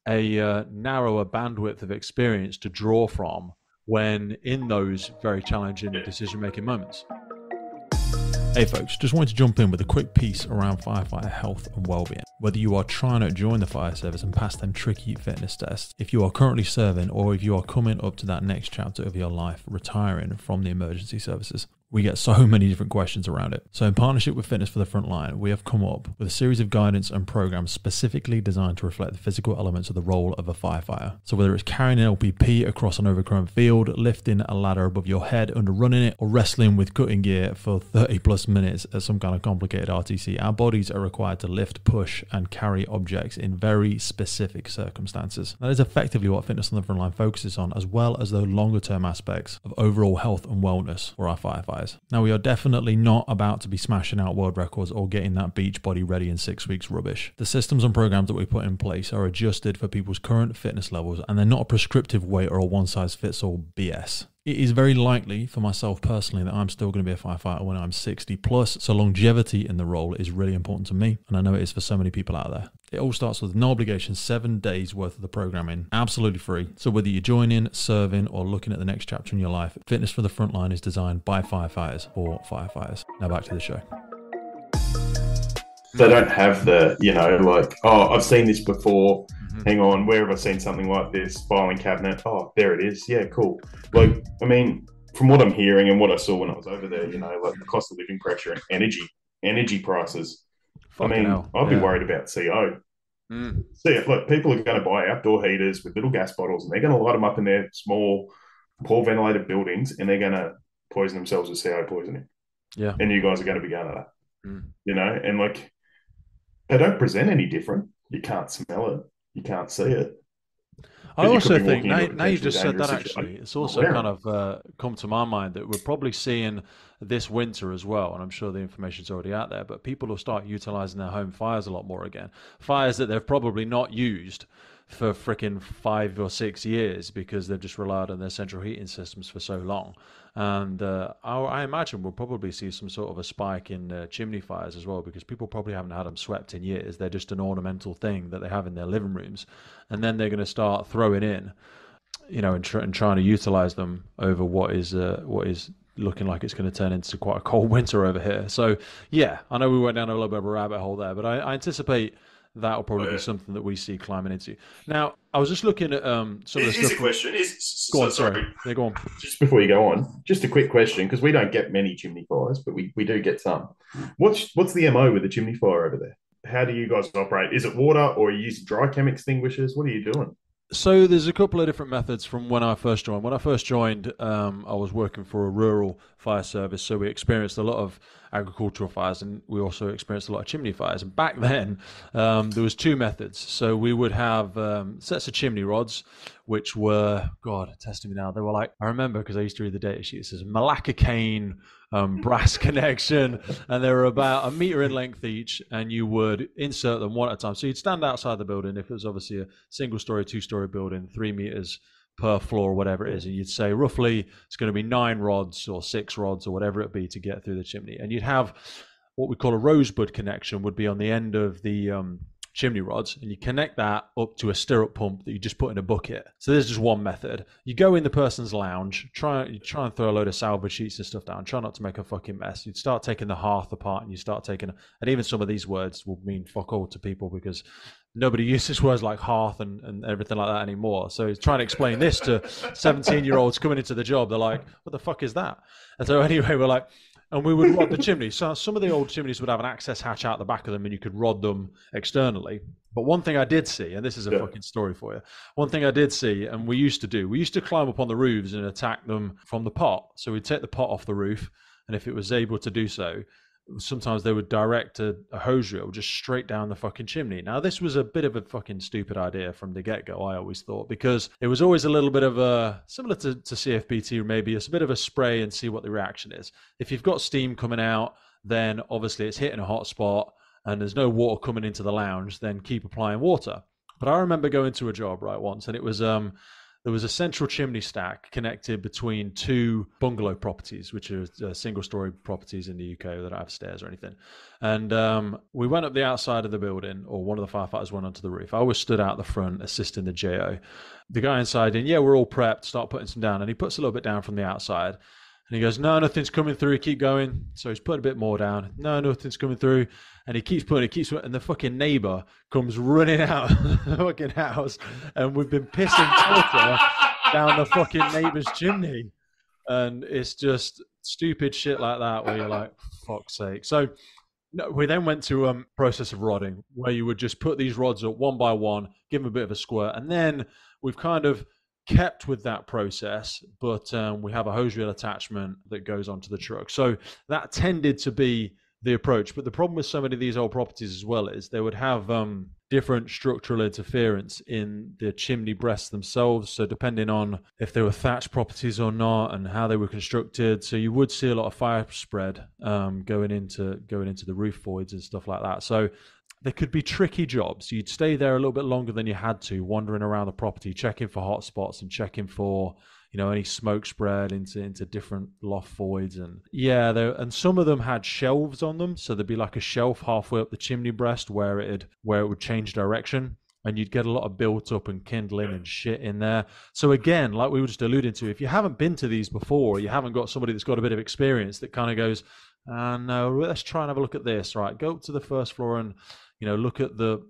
a narrower bandwidth of experience to draw from when in those very challenging decision-making moments. Hey folks, just wanted to jump in with a quick piece around firefighter health and wellbeing. Whether you are trying to join the fire service and pass them tricky fitness tests, if you are currently serving, or if you are coming up to that next chapter of your life, retiring from the emergency services, we get so many different questions around it. So in partnership with Fitness for the Frontline, we have come up with a series of guidance and programs specifically designed to reflect the physical elements of the role of a firefighter. So whether it's carrying an LPP across an overgrown field, lifting a ladder above your head under running it, or wrestling with cutting gear for 30 plus minutes at some kind of complicated RTC, our bodies are required to lift, push, and carry objects in very specific circumstances. That is effectively what Fitness on the Frontline focuses on, as well as the longer term aspects of overall health and wellness for our firefighters. Now, we are definitely not about to be smashing out world records or getting that beach body ready in 6 weeks rubbish. The systems and programs that we put in place are adjusted for people's current fitness levels, and they're not a prescriptive way or a one-size-fits-all BS. It is very likely for myself personally that I'm still going to be a firefighter when I'm 60 plus, so longevity in the role is really important to me, and I know it is for so many people out there. It all starts with no obligation, 7 days worth of the programming, absolutely free. So whether you're joining, serving, or looking at the next chapter in your life, Fitness for the Frontline is designed by firefighters for firefighters. Now back to the show. They don't have the, I've seen this before. Hang on, where have I seen something like this? Filing cabinet. Oh, there it is. Yeah, cool. From what I'm hearing and what I saw when I was over there, the cost of living pressure and energy prices. I'd be worried about CO. See, people are going to buy outdoor heaters with little gas bottles and they're going to light them up in their small, poor ventilated buildings and they're going to poison themselves with CO poisoning. Yeah. And you guys are going to be going to that. And they don't present any different. You can't smell it. You can't see it. I also think, now you just said that actually, it's also kind of come to my mind that we're probably seeing this winter as well, and I'm sure the information's already out there, but people will start utilising their home fires a lot more again. Fires that they've probably not used for freaking 5 or 6 years because they've just relied on their central heating systems for so long. And I imagine we'll probably see some sort of a spike in chimney fires as well because people probably haven't had them swept in years. They're just an ornamental thing that they have in their living rooms. And then they're going to start throwing in, and trying to utilise them over what is looking like it's going to turn into quite a cold winter over here. So, yeah, I know we went down a little bit of a rabbit hole there, but I anticipate that will probably be something that we see climbing into. Now, I was just looking at some of the stuff. Here's a question. Go on, sorry. Yeah, go on. Just before you go on, just a quick question, because we don't get many chimney fires, but we do get some. What's the MO with the chimney fire over there? How do you guys operate? Is it water or are you using dry chem extinguishers? What are you doing? So there's a couple of different methods from when I first joined. When I first joined, I was working for a rural fire service, so we experienced a lot of agricultural fires and we also experienced a lot of chimney fires. And back then, there was two methods. So we would have sets of chimney rods, which were, God, testing me now, they were like, I remember because I used to read the data sheet, it says Malacca cane, brass connection, and they were about 1 meter in length each, and you would insert them one at a time. So you'd stand outside the building if it was obviously a single story, 2-story building, 3 meters per floor, whatever it is, and you'd say roughly it's going to be 9 rods or 6 rods or whatever it be to get through the chimney. And you'd have what we call a rosebud connection would be on the end of the chimney rods, and you connect that up to a stirrup pump that you just put in a bucket. So there's just one method. You go in the person's lounge, try and throw a load of salvage sheets and stuff down. Try not to make a fucking mess. You'd start taking the hearth apart, and you start taking, and even some of these words will mean fuck all to people because nobody uses words like hearth and everything like that anymore. So he's trying to explain this to 17-year-olds coming into the job. They're like, what the fuck is that? And so anyway, we're like, and we would rod the chimney. So some of the old chimneys would have an access hatch out the back of them and you could rod them externally. But one thing I did see, and this is a fucking story for you. One thing I did see, and we used to climb up on the roofs and attack them from the pot. So we'd take the pot off the roof, and if it was able to do so, sometimes they would direct a hose reel just straight down the fucking chimney. Now, this was a bit of a fucking stupid idea from the get-go, I always thought, because it was always a little bit of a, similar to CFBT maybe, it's a bit of a spray and see what the reaction is. If you've got steam coming out, then obviously it's hitting a hot spot and there's no water coming into the lounge, then keep applying water. But I remember going to a job, right, once, and it was there was a central chimney stack connected between two bungalow properties, which are single-story properties in the UK that don't have stairs or anything. And we went up the outside of the building, or one of the firefighters went onto the roof. I was stood out the front assisting the JO. The guy inside, and yeah, we're all prepped, start putting some down. And he puts a little bit down from the outside. And he goes, no, nothing's coming through, keep going. So he's putting a bit more down. No, nothing's coming through. And he keeps putting, and the fucking neighbor comes running out of the fucking house, and we've been pissing water down the fucking neighbor's chimney. And it's just stupid shit like that where you're like, fuck's sake. So no, we then went to a process of rodding where you would just put these rods up one by one, give them a bit of a squirt, and then we've kind of kept with that process, but we have a hose reel attachment that goes onto the truck. So that tended to be the approach. But the problem with so many of these old properties as well is they would have different structural interference in the chimney breasts themselves. So depending on if they were thatched properties or not and how they were constructed, so you would see a lot of fire spread going into the roof voids and stuff like that. So they could be tricky jobs. You'd stay there a little bit longer than you had to, wandering around the property, checking for hot spots and checking for, you know, any smoke spread into different loft voids. And yeah, and some of them had shelves on them, so there'd be like a shelf halfway up the chimney breast where it would change direction, and you'd get a lot of built up and kindling and shit in there. So again, like we were just alluding to, if you haven't been to these before, or you haven't got somebody that's got a bit of experience that kind of goes, no, let's try and have a look at this. Right, go up to the first floor and, you know, look at the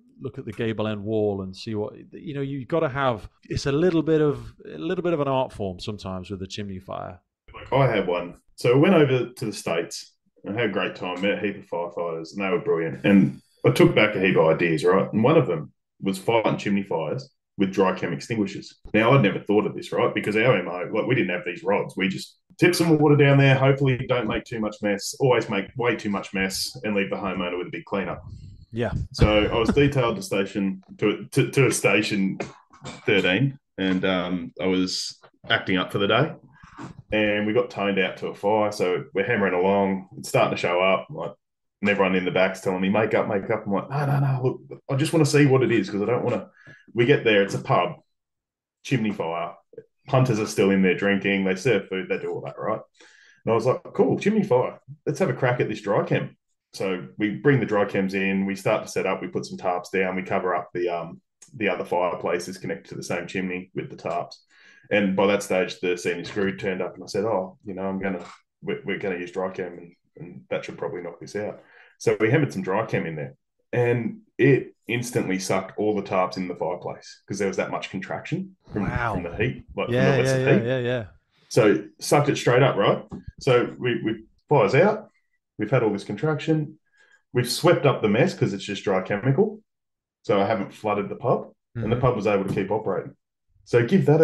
gable end wall and see what, you know, you've got to have, it's a little bit of an art form sometimes with the chimney fire. Like I had one. So I went over to the States and had a great time, met a heap of firefighters, and they were brilliant. And I took back a heap of ideas, right? And one of them was fighting chimney fires with dry chem extinguishers. Now, I'd never thought of this, right? Because our MO, like, we didn't have these rods. We just tip some water down there, hopefully don't make too much mess, always make way too much mess, and leave the homeowner with a big cleanup. Yeah. So I was detailed to station 13, and I was acting up for the day, and we got toned out to a fire. So we're hammering along. It's starting to show up. Like, and everyone in the back's telling me, make up. I'm like, no, look, I just want to see what it is because I don't want to. We get there, it's a pub, chimney fire. Hunters are still in there drinking. They serve food. They do all that, right? And I was like, cool, chimney fire. Let's have a crack at this dry chem. So we bring the dry chems in, we start to set up, we put some tarps down, we cover up the other fireplaces connected to the same chimney with the tarps. And by that stage, the senior screw turned up and I said, oh, you know, we're going to use dry chem and that should probably knock this out. So we hammered some dry chem in there and it instantly sucked all the tarps in the fireplace because there was that much contraction from the heat. Like Yeah. So sucked it straight up, right? So we fires out. We've had all this contraction. We've swept up the mess because it's just dry chemical. So I haven't flooded the pub, and the pub was able to keep operating. So give that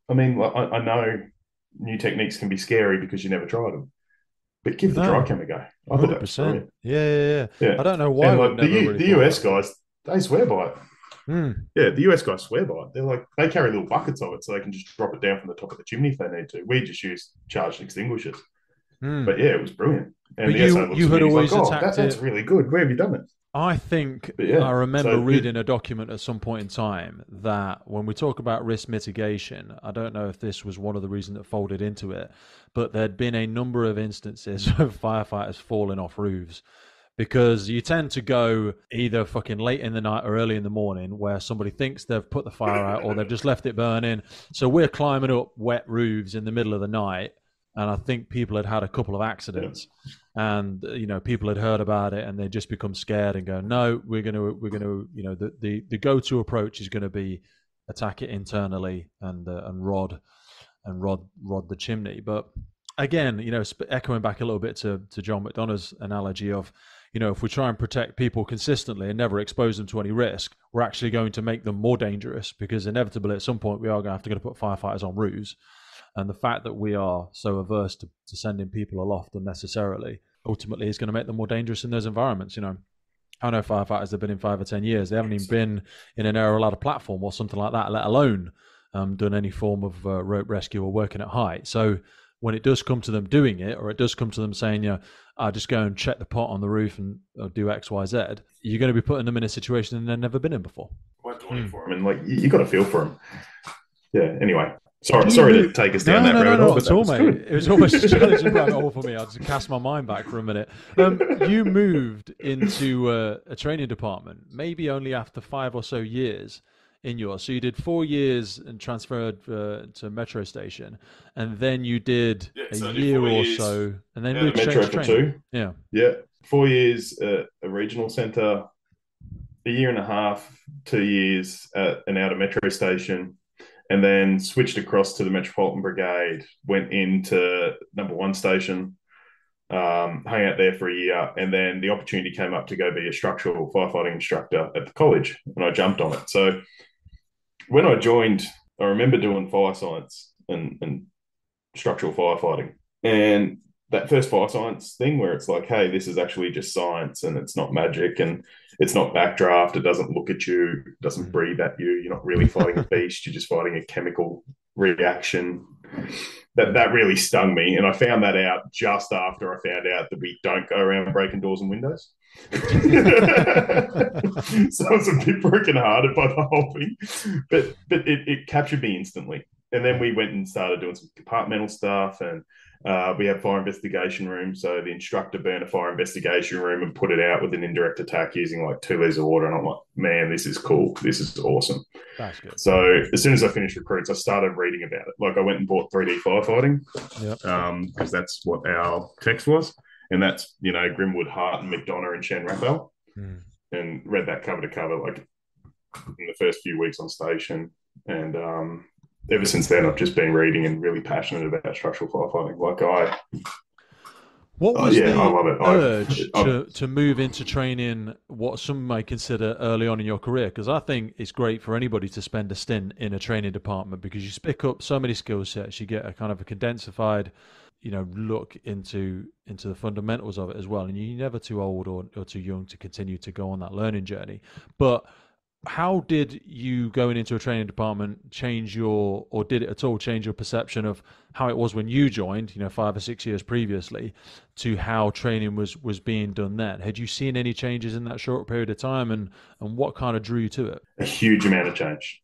I I know new techniques can be scary because you never tried them, but give the dry chem a go. I thought that was brilliant. Yeah. I don't know why. And like the US guys, they swear by it. Yeah, the US guys swear by it. They're like, they carry little buckets of it so they can just drop it down from the top of the chimney if they need to. We just use charged extinguishers. But yeah, it was brilliant. And but you had always attacked that's really good. Where have you done it? I think I remember reading a document at some point in time that when we talk about risk mitigation, I don't know if this was one of the reasons that folded into it, but there'd been a number of instances of firefighters falling off roofs because you tend to go either fucking late in the night or early in the morning where somebody thinks they've put the fire out or they've just left it burning. So we're climbing up wet roofs in the middle of the night, and I think people had had a couple of accidents, and people had heard about it, and they just become scared and go, no, we're gonna the go-to approach is going to be attack it internally and rod the chimney. But again, echoing back a little bit to John McDonough's analogy of, if we try and protect people consistently and never expose them to any risk, we're actually going to make them more dangerous, because inevitably at some point we are going to put firefighters on roofs. And the fact that we are so averse to sending people aloft unnecessarily ultimately is going to make them more dangerous in those environments. I know firefighters that have been in 5 or 10 years. They haven't even been in an aerial ladder platform or something like that, let alone done any form of rope rescue or working at height. So when it does come to them doing it, or it does come to them saying, I'll just go and check the pot on the roof and do X, Y, Z, you're going to be putting them in a situation they've never been in before. Quite daunting for them, and you got to feel for them. Yeah. Anyway, sorry to take us down that rabbit hole. Not at all, mate. It was almost a challenging rabbit hole for me. I just cast my mind back for a minute. You moved into a training department maybe only after 5 or so years in yours. So you did 4 years and transferred to Metro Station, and then you did a year or so, and then moved Metro for 2. Yeah, 4 years at a regional centre, a year and a half, 2 years at an outer Metro Station, and then switched across to the Metropolitan Brigade, went into number 1 station, hung out there for a year, and then the opportunity came up to go be a structural firefighting instructor at the college, and I jumped on it. So when I joined, I remember doing fire science and structural firefighting. And that first fire science thing where it's like, hey, this is actually just science, and it's not magic, and it's not backdraft. It doesn't look at you, it doesn't breathe at you. You're not really fighting a beast. You're just fighting a chemical reaction. That really stung me. And I found that out just after I found out that we don't go around breaking doors and windows. So I was a bit brokenhearted by the whole thing, but it captured me instantly. And then we went and started doing some compartmental stuff, and we have fire investigation room. So the instructor burned a fire investigation room and put it out with an indirect attack using like 2 liters of water. And I'm like, man, this is cool. This is awesome. That's good. So as soon as I finished recruits, I started reading about it. Like I went and bought 3D Firefighting, because that's what our text was. And that's, Grimwood, Hart, and McDonough and Shan Rappel. And read that cover to cover, like in the first few weeks on station. And ever since then, I've just been reading and really passionate about structural firefighting. What was I love it. urge to move into training what some might consider early on in your career? Because I think it's great for anybody to spend a stint in a training department, because you pick up so many skill sets. You get a kind of a condensified look into the fundamentals of it as well, and you're never too old or too young to continue to go on that learning journey. But how did you going into a training department change or did it at all change your perception of how it was when you joined, 5 or 6 years previously, to how training was being done then? Had you seen any changes in that short period of time, and what kind of drew you to it? A huge amount of change.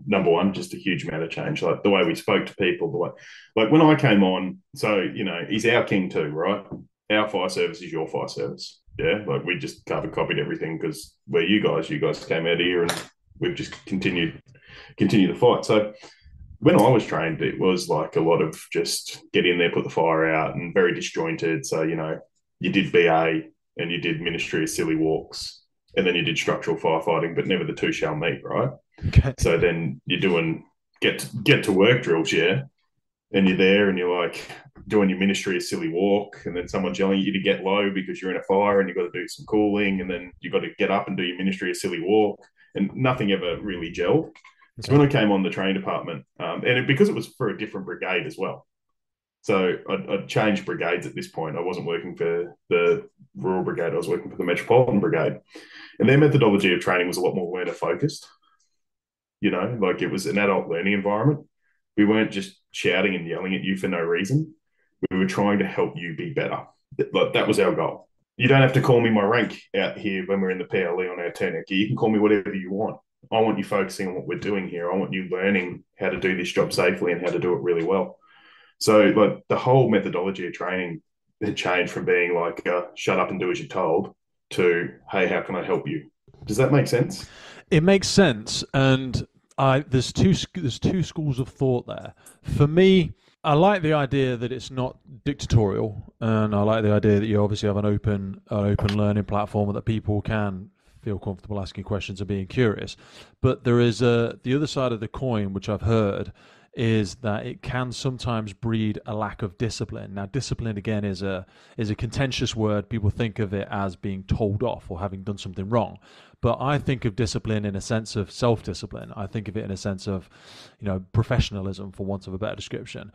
Number one, just a huge amount of change. Like the way we spoke to people, the way, like when I came on, so, he's our king too, right? Our fire service is your fire service. Yeah, like we just carbon copied everything because we're you guys came out here and we've just continue the fight. So when I was trained, it was like a lot of just get in there, put the fire out, and very disjointed. So, you did BA and you did Ministry of Silly Walks, and then you did structural firefighting, but never the two shall meet, right? Okay. So then you're doing get to work drills, yeah, and you're there and you're like doing your Ministry of Silly Walk, and then someone's yelling at you to get low because you're in a fire and you've got to do some cooling, and then you've got to get up and do your Ministry of Silly Walk, and nothing ever really gelled. Okay. So when I came on the training department, because it was for a different brigade as well, so I'd changed brigades at this point. I wasn't working for the Rural Brigade, I was working for the Metropolitan Brigade, and their methodology of training was a lot more learner focused. Like it was an adult learning environment. We weren't just shouting and yelling at you for no reason. We were trying to help you be better. Like that was our goal. You don't have to call me my rank out here when we're in the PLE on our turn. You can call me whatever you want. I want you focusing on what we're doing here. I want you learning how to do this job safely and how to do it really well. So like the whole methodology of training had changed from being like shut up and do as you're told to, hey, how can I help you? Does that make sense? It makes sense, and there's two schools of thought there. For me, I like the idea that it's not dictatorial, and I like the idea that you obviously have an open learning platform that people can feel comfortable asking questions and being curious. But there is the other side of the coin, which I've heard, is that it can sometimes breed a lack of discipline. Now, discipline again is a contentious word. People think of it as being told off or having done something wrong. But I think of discipline in a sense of self-discipline. I think of it in a sense of, professionalism, for want of a better description,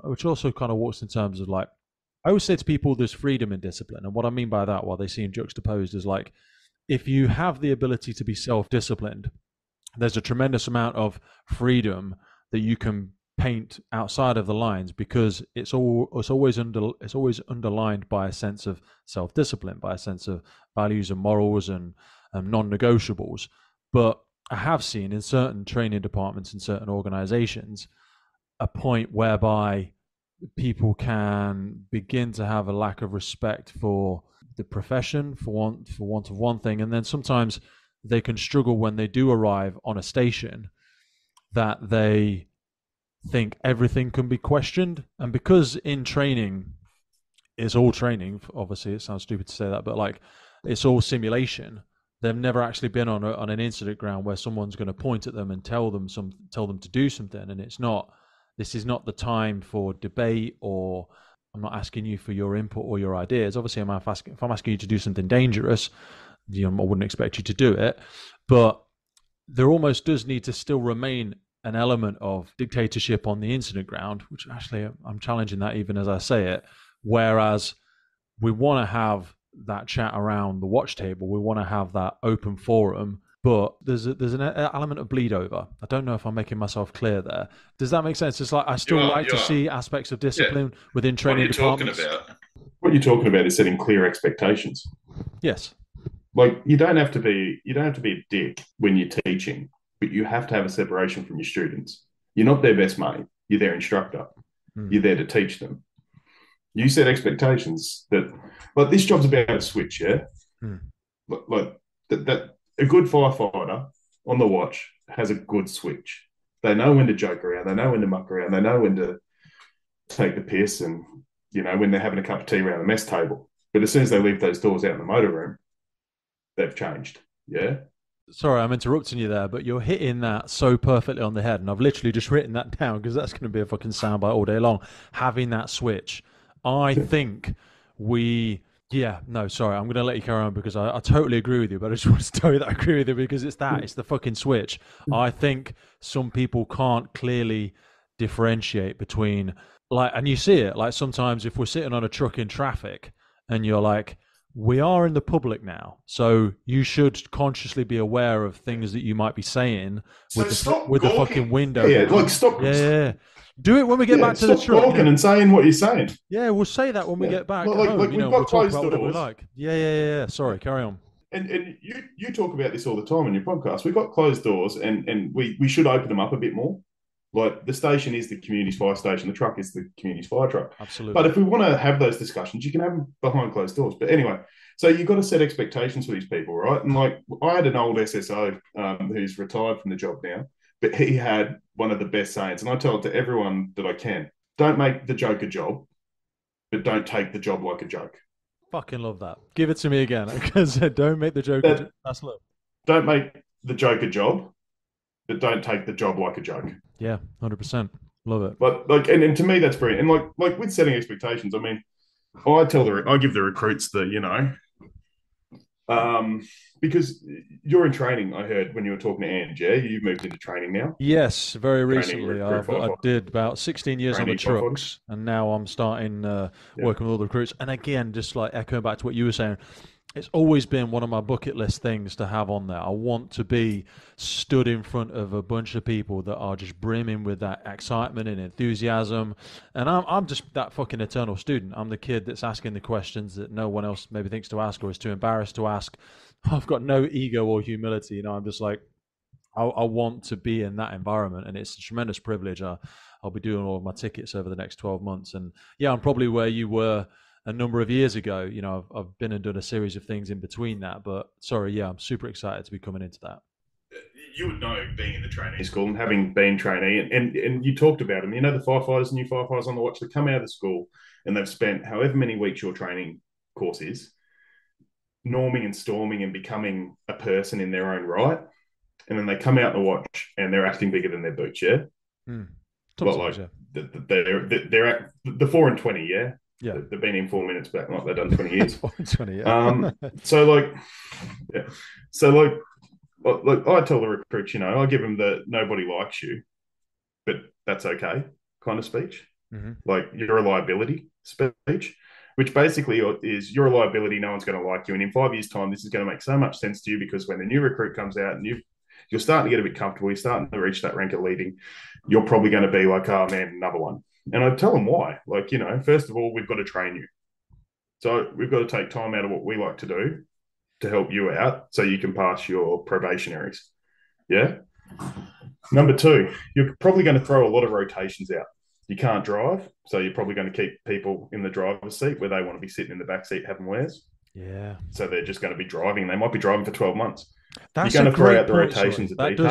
which also kind of works in terms of like, I always say to people, there's freedom in discipline. And what I mean by that, while they seem juxtaposed, is like, if you have the ability to be self-disciplined, there's a tremendous amount of freedom that you can paint outside of the lines, because it's always underlined by a sense of self-discipline, by a sense of values and morals and non-negotiables. But I have seen in certain training departments in certain organizations a point whereby people can begin to have a lack of respect for the profession, for want of one thing, and then sometimes they can struggle when they do arrive on a station, that they think everything can be questioned. And because in training, it's all training, obviously it sounds stupid to say that, but like, it's all simulation. They've never actually been on an incident ground where someone's going to point at them and tell them to do something. And this is not the time for debate, or I'm not asking you for your input or your ideas. Obviously, if I'm asking you to do something dangerous, I wouldn't expect you to do it. But there almost does need to still remain an element of dictatorship on the incident ground, which actually I'm challenging that even as I say it. Whereas we want to have that chat around the watch table, we want to have that open forum, but there's an element of bleed over. I don't know if I'm making myself clear there. Does that make sense? It's like I still like to see aspects of discipline within training departments. What you're talking about is setting clear expectations. Yes. Like you don't have to be a dick when you're teaching, but you have to have a separation from your students. You're not their best mate. You're their instructor. You're there to teach them. You set expectations that, like, this job's about a switch, yeah? Like that a good firefighter on the watch has a good switch. They know when to joke around. They know when to muck around. They know when to take the piss, and, when they're having a cup of tea around the mess table. But as soon as they leave those doors out in the motor room, they've changed, yeah? Sorry, I'm interrupting you there, but you're hitting that so perfectly on the head, and I've literally just written that down because that's going to be a fucking soundbite all day long. Having that switch. I think I'm going to let you carry on because I totally agree with you, but I just want to tell you that I agree with you because it's the fucking switch. I think some people can't clearly differentiate between, like, and you see it, like sometimes if we're sitting on a truck in traffic and you're like, we are in the public now, so you should consciously be aware of things that you might be saying with the fucking window. Stop. Yeah. Do it when we get back to the truck. Stop talking and saying what you're saying. Yeah, we'll say that when we get back home. We'll talk about whatever we like. Yeah. Sorry, carry on. And you talk about this all the time in your podcast. We've got closed doors, and we should open them up a bit more. Like, the station is the community's fire station. The truck is the community's fire truck. Absolutely. But if we want to have those discussions, you can have them behind closed doors. But anyway, so you've got to set expectations for these people, right? And like, I had an old SSO who's retired from the job now, but he had one of the best sayings, and I tell it to everyone that I can: don't make the joke a job, but don't take the job like a joke. Fucking love that. Give it to me again, because don't make the joke a joke. That's love. Don't make the joke a job, but don't take the job like a joke. Yeah, 100%. Love it. But and to me, that's brilliant. And like with setting expectations, I mean, I give the recruits because you're in training. I heard when you were talking to Ange, yeah, you've moved into training now. Yes, very recently. I did about 16 years on the trucks, and now I'm starting working with all the recruits. And again, just like echoing back to what you were saying, it's always been one of my bucket list things to have on there. I want to be stood in front of a bunch of people that are just brimming with that excitement and enthusiasm. And I'm just that fucking eternal student. I'm the kid that's asking the questions that no one else maybe thinks to ask or is too embarrassed to ask. I've got no ego or humility. I'm just like, I want to be in that environment, and it's a tremendous privilege. I'll be doing all of my tickets over the next 12 months. And yeah, I'm probably where you were a number of years ago. You know, I've been and done a series of things in between that. But sorry, yeah, I'm super excited to be coming into that. You would know, being in the training school and having been trainee, and you talked about them. You know, the firefighters, new firefighters on the watch that come out of the school and they've spent however many weeks your training course is norming and storming and becoming a person in their own right, and then they come out the watch and they're acting bigger than their boots. Yeah, Sometimes, like they're the 4 and 20. Yeah, yeah, they've been in 4 minutes back, like they've done 20 years. 20, yeah. So like, yeah, so like I tell the recruits, you know, I give them the nobody likes you, but that's okay kind of speech. Like you're a liability speech, which basically is you're a liability. No one's going to like you. And in 5 years' time, this is going to make so much sense to you, because when the new recruit comes out and you're starting to get a bit comfortable, you're starting to reach that rank of leading, you're probably going to be like, oh man, another one. And I tell them why. Like, you know, first of all, we've got to train you. So we've got to take time out of what we like to do to help you out so you can pass your probationaries. Yeah. Number two, you're probably going to throw a lot of rotations out. You can't drive, so you're probably going to keep people in the driver's seat where they want to be sitting in the back seat having wares. Yeah. So they're just going to be driving. They might be driving for 12 months. That's you're going a to throw great out the point, rotations of that detail.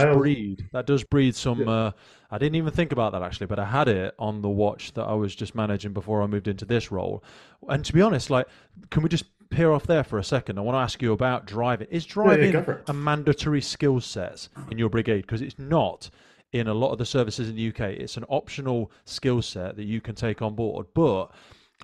That does breed some. Yeah. I didn't even think about that actually, but I had it on the watch that I was just managing before I moved into this role. And to be honest, like, can we just peer off there for a second? I want to ask you about driving. Is driving a mandatory skill set in your brigade? Because it's not in a lot of the services in the UK. It's an optional skill set that you can take on board. But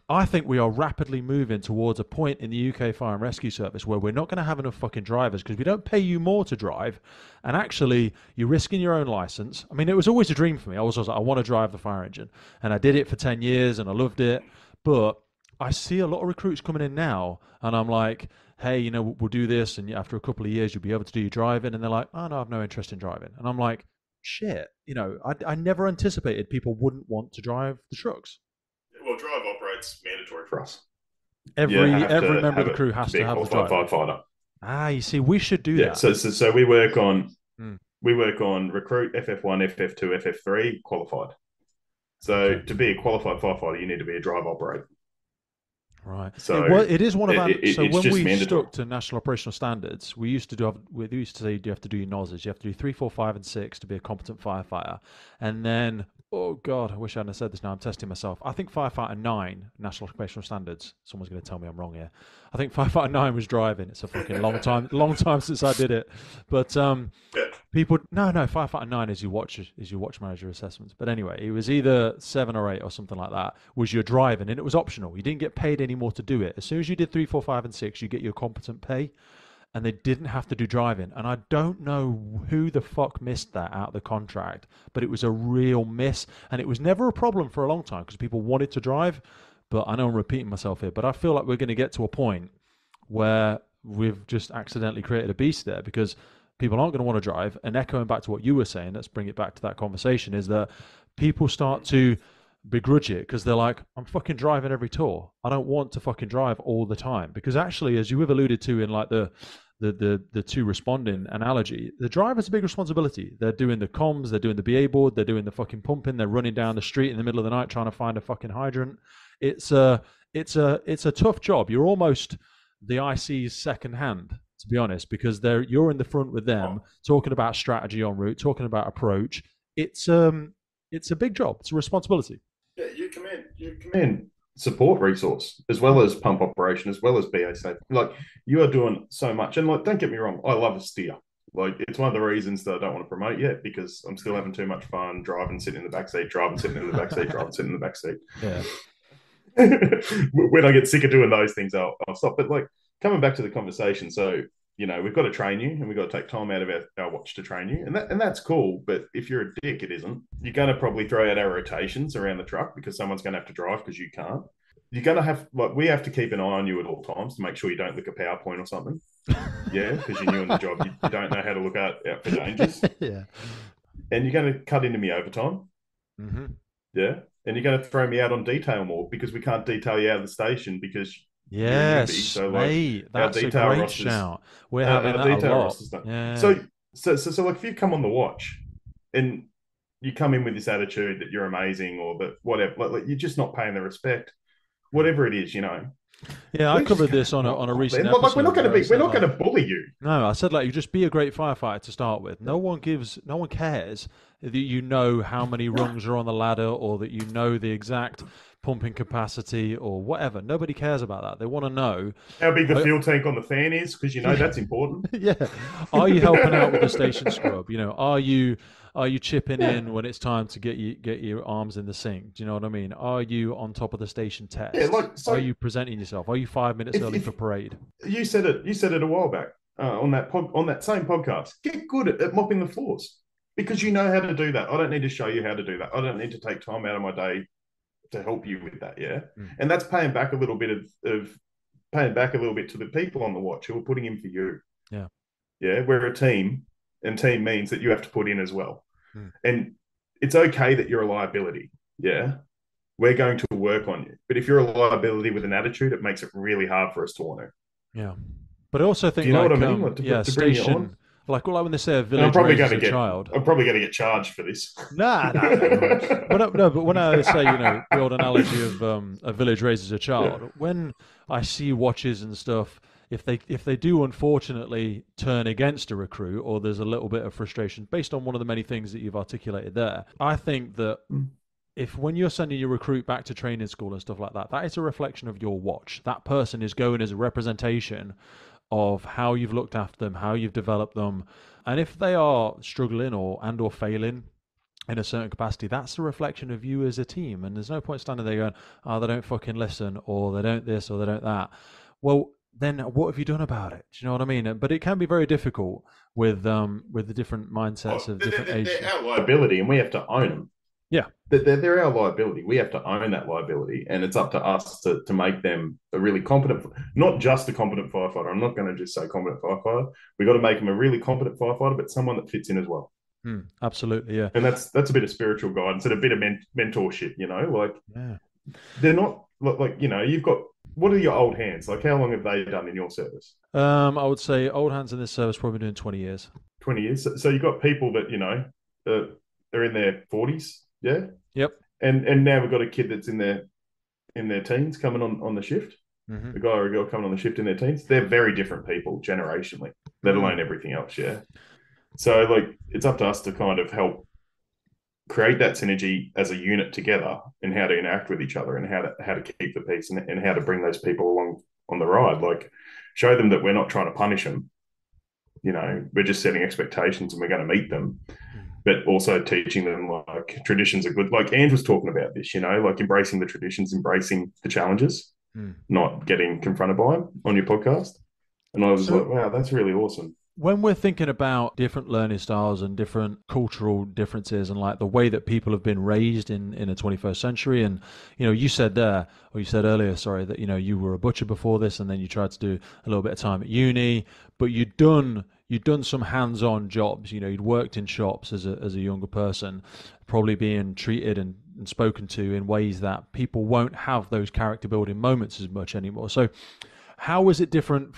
I think we are rapidly moving towards a point in the UK Fire and Rescue Service where we're not going to have enough fucking drivers because we don't pay you more to drive. And actually, you're risking your own license. I mean, it was always a dream for me. I was like, I want to drive the fire engine. And I did it for 10 years and I loved it. But I see a lot of recruits coming in now and I'm like, hey, you know, we'll do this. And after a couple of years, you'll be able to do your driving. And they're like, oh, no, I have no interest in driving. And I'm like, shit, you know, I never anticipated people wouldn't want to drive the trucks. Well, drive operate's mandatory for us. Every member of the crew has to have a qualified firefighter. Ah, you see, we should do that. So we work on recruit FF1, FF2, FF3 qualified. So to be a qualified firefighter, you need to be a drive operator. Right. So it is one of our. So when we stuck to national operational standards, we used to say you have to do your NOSs. You have to do 3, 4, 5, and 6 to be a competent firefighter, and then. Oh, God, I wish I hadn't said this now. I'm testing myself. I think Firefighter 9, National Occupational Standards, someone's going to tell me I'm wrong here. I think Firefighter 9 was driving. It's a fucking long time since I did it. But people, no, Firefighter 9 is your watch manager assessments. But anyway, it was either 7 or 8 or something like that, was your driving, and it was optional. You didn't get paid anymore to do it. As soon as you did 3, 4, 5, and 6, you get your competent pay. And they didn't have to do driving. And I don't know who the fuck missed that out of the contract, but it was a real miss. And it was never a problem for a long time because people wanted to drive. But I know I'm repeating myself here, but I feel like we're going to get to a point where we've just accidentally created a beast there because people aren't going to want to drive. And echoing back to what you were saying, let's bring it back to that conversation, is that people start to begrudge it because they're like, I'm fucking driving every tour. I don't want to fucking drive all the time. Because actually, as you have alluded to in like the two responding analogy, the driver's a big responsibility. They're doing the comms, they're doing the BA board, they're doing the fucking pumping, they're running down the street in the middle of the night trying to find a fucking hydrant. It's a tough job. You're almost the IC's second hand, to be honest, because you're in the front with them, talking about strategy en route, talking about approach. It's a big job. It's a responsibility. Yeah, you come in support resource as well as pump operation as well as BA safety. Like, you are doing so much, and like, don't get me wrong, I love a steer. Like, it's one of the reasons that I don't want to promote yet, because I'm still having too much fun driving, sitting in the back seat, driving, sitting in the back seat, driving, sitting in the back seat. Yeah. When I get sick of doing those things, I'll stop. But like, coming back to the conversation, so you know, we've got to train you, and we've got to take time out of our watch to train you, and that's cool. But if you're a dick, it isn't. You're going to probably throw out our rotations around the truck because someone's going to have to drive because you can't. You're going to have, like, we have to keep an eye on you at all times to make sure you don't lick a PowerPoint or something. Yeah, because you're new in the job, you don't know how to look out for dangers. Yeah, and you're going to cut into me overtime. Mm-hmm. Yeah, and you're going to throw me out on detail more because we can't detail you out of the station because. Yes, so like, mate, that's a great shout. We're having that a lot. Yeah. So like, if you come on the watch and you come in with this attitude that you're amazing or that whatever, like, you're just not paying the respect. whatever it is, you know. Yeah, I covered this on a recent episode. Like, we're not going to bully you. No, I said like you just be a great firefighter to start with. No one cares that you know how many rungs are on the ladder or that you know the exact pumping capacity or whatever. Nobody cares about that. They want to know how big the fuel tank on the fan is, because you know that's important. Yeah, are you helping out with the station scrub? You know, are you chipping in when it's time to get your arms in the sink? Do you know what I mean? Are you on top of the station test? Yeah, like, so are you presenting yourself? Are you 5 minutes early for parade? You said it a while back on that same podcast. Get good at mopping the floors, because you know how to do that. I don't need to show you how to do that. I don't need to take time out of my day to help you with that. Yeah, and that's paying back a little bit of paying back a little bit to the people on the watch who are putting in for you. Yeah, we're a team, and team means that you have to put in as well. And it's okay that you're a liability. Yeah, we're going to work on you. But if you're a liability with an attitude, it makes it really hard for us to want to. Yeah, but I also think, do you know what I mean? Like, to station. Like when they say a village child. I'm probably going to get charged for this. Nah. But when I say, the old analogy of a village raises a child, when I see watches and stuff, if they do unfortunately turn against a recruit, or there's a little bit of frustration based on one of the many things that you've articulated there, I think that when you're sending your recruit back to training school and stuff like that, that is a reflection of your watch. That person is going as a representation of how you've looked after them, how you've developed them. And if they are struggling or failing in a certain capacity, that's a reflection of you as a team. And there's no point standing there going, oh, they don't fucking listen, or they don't this, or they don't that. Well, then what have you done about it? Do you know what I mean? But it can be very difficult with the different mindsets of different ages. They're our liability, and we have to own them. Yeah, they're our liability. We have to own that liability, and it's up to us to make them a really competent, not just a competent firefighter. I'm not going to just say competent firefighter. We've got to make them a really competent firefighter, but someone that fits in as well. Absolutely, yeah. And that's a bit of spiritual guidance and a bit of mentorship. They're not like you've got. What are your old hands? Like, how long have they done in your service? I would say old hands in this service probably doing 20 years. 20 years. So you've got people that they're in their 40s. Yeah. Yep. And now we've got a kid that's in their teens coming on the shift. Mm-hmm. A guy or a girl coming on the shift in their teens. They're very different people generationally, let alone everything else. Yeah. So like, it's up to us to kind of help create that synergy as a unit together, and how to interact with each other, and how to keep the peace, and how to bring those people along on the ride. Like, show them that we're not trying to punish them. We're just setting expectations, and we're going to meet them. But also teaching them, like, traditions are good. Like Ange was talking about this, like embracing the traditions, embracing the challenges, not getting confronted by them on your podcast. And I was like, wow, that's really awesome. When we're thinking about different learning styles and different cultural differences, and like the way that people have been raised in the 21st century, and you said earlier, sorry, that you were a butcher before this, and then you tried to do a little bit of time at uni, but you'd done some hands-on jobs. You'd worked in shops as a younger person, probably being treated and spoken to in ways that people won't have those character building moments as much anymore. So how was it different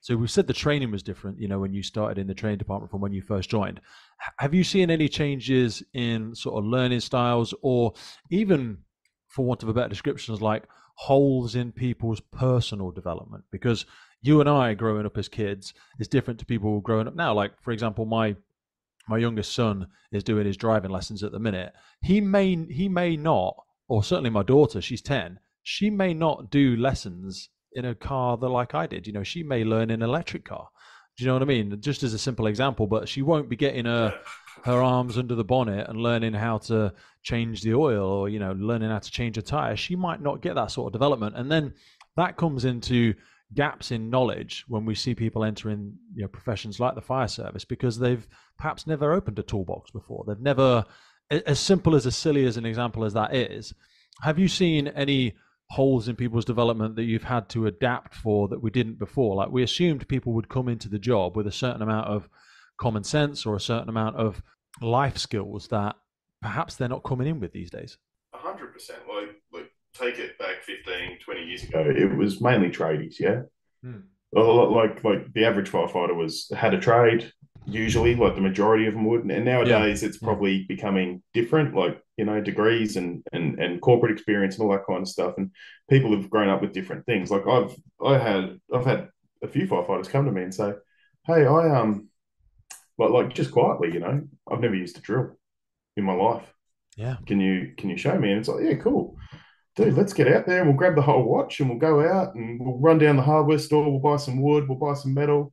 so we said the training was different, when you started in the training department from when you first joined. Have you seen any changes in sort of learning styles, or even, for want of a better description, like holes in people's personal development? Because you and I growing up as kids is different to people growing up now. Like, for example, my youngest son is doing his driving lessons at the minute. He may not, or certainly my daughter, she's 10, she may not do lessons in a car that like I did. She may learn in an electric car. Do you know what I mean? Just as a simple example, but she won't be getting her arms under the bonnet and learning how to change the oil, or, learning how to change a tire. She might not get that sort of development. And then that comes into gaps in knowledge when we see people entering professions like the fire service, because they've perhaps never opened a toolbox before. They've never, as simple as silly as an example as that is, have you seen any holes in people's development that you've had to adapt for that we didn't before? Like, we assumed people would come into the job with a certain amount of common sense or a certain amount of life skills that perhaps they're not coming in with these days. 100%. Like take it back 15, 20 years ago, it was mainly tradies, yeah? Like the average firefighter had a trade, usually, like the majority of them would. And Yeah. nowadays, it's probably becoming different, like, degrees and corporate experience and all that kind of stuff. And people have grown up with different things. Like I've had a few firefighters come to me and say, "Hey, like just quietly, I've never used a drill in my life. Yeah. Can you show me?" And it's like, "Yeah, cool, dude. Let's get out there and we'll grab the whole watch and we'll go out and we'll run down the hardware store. We'll buy some wood. We'll buy some metal.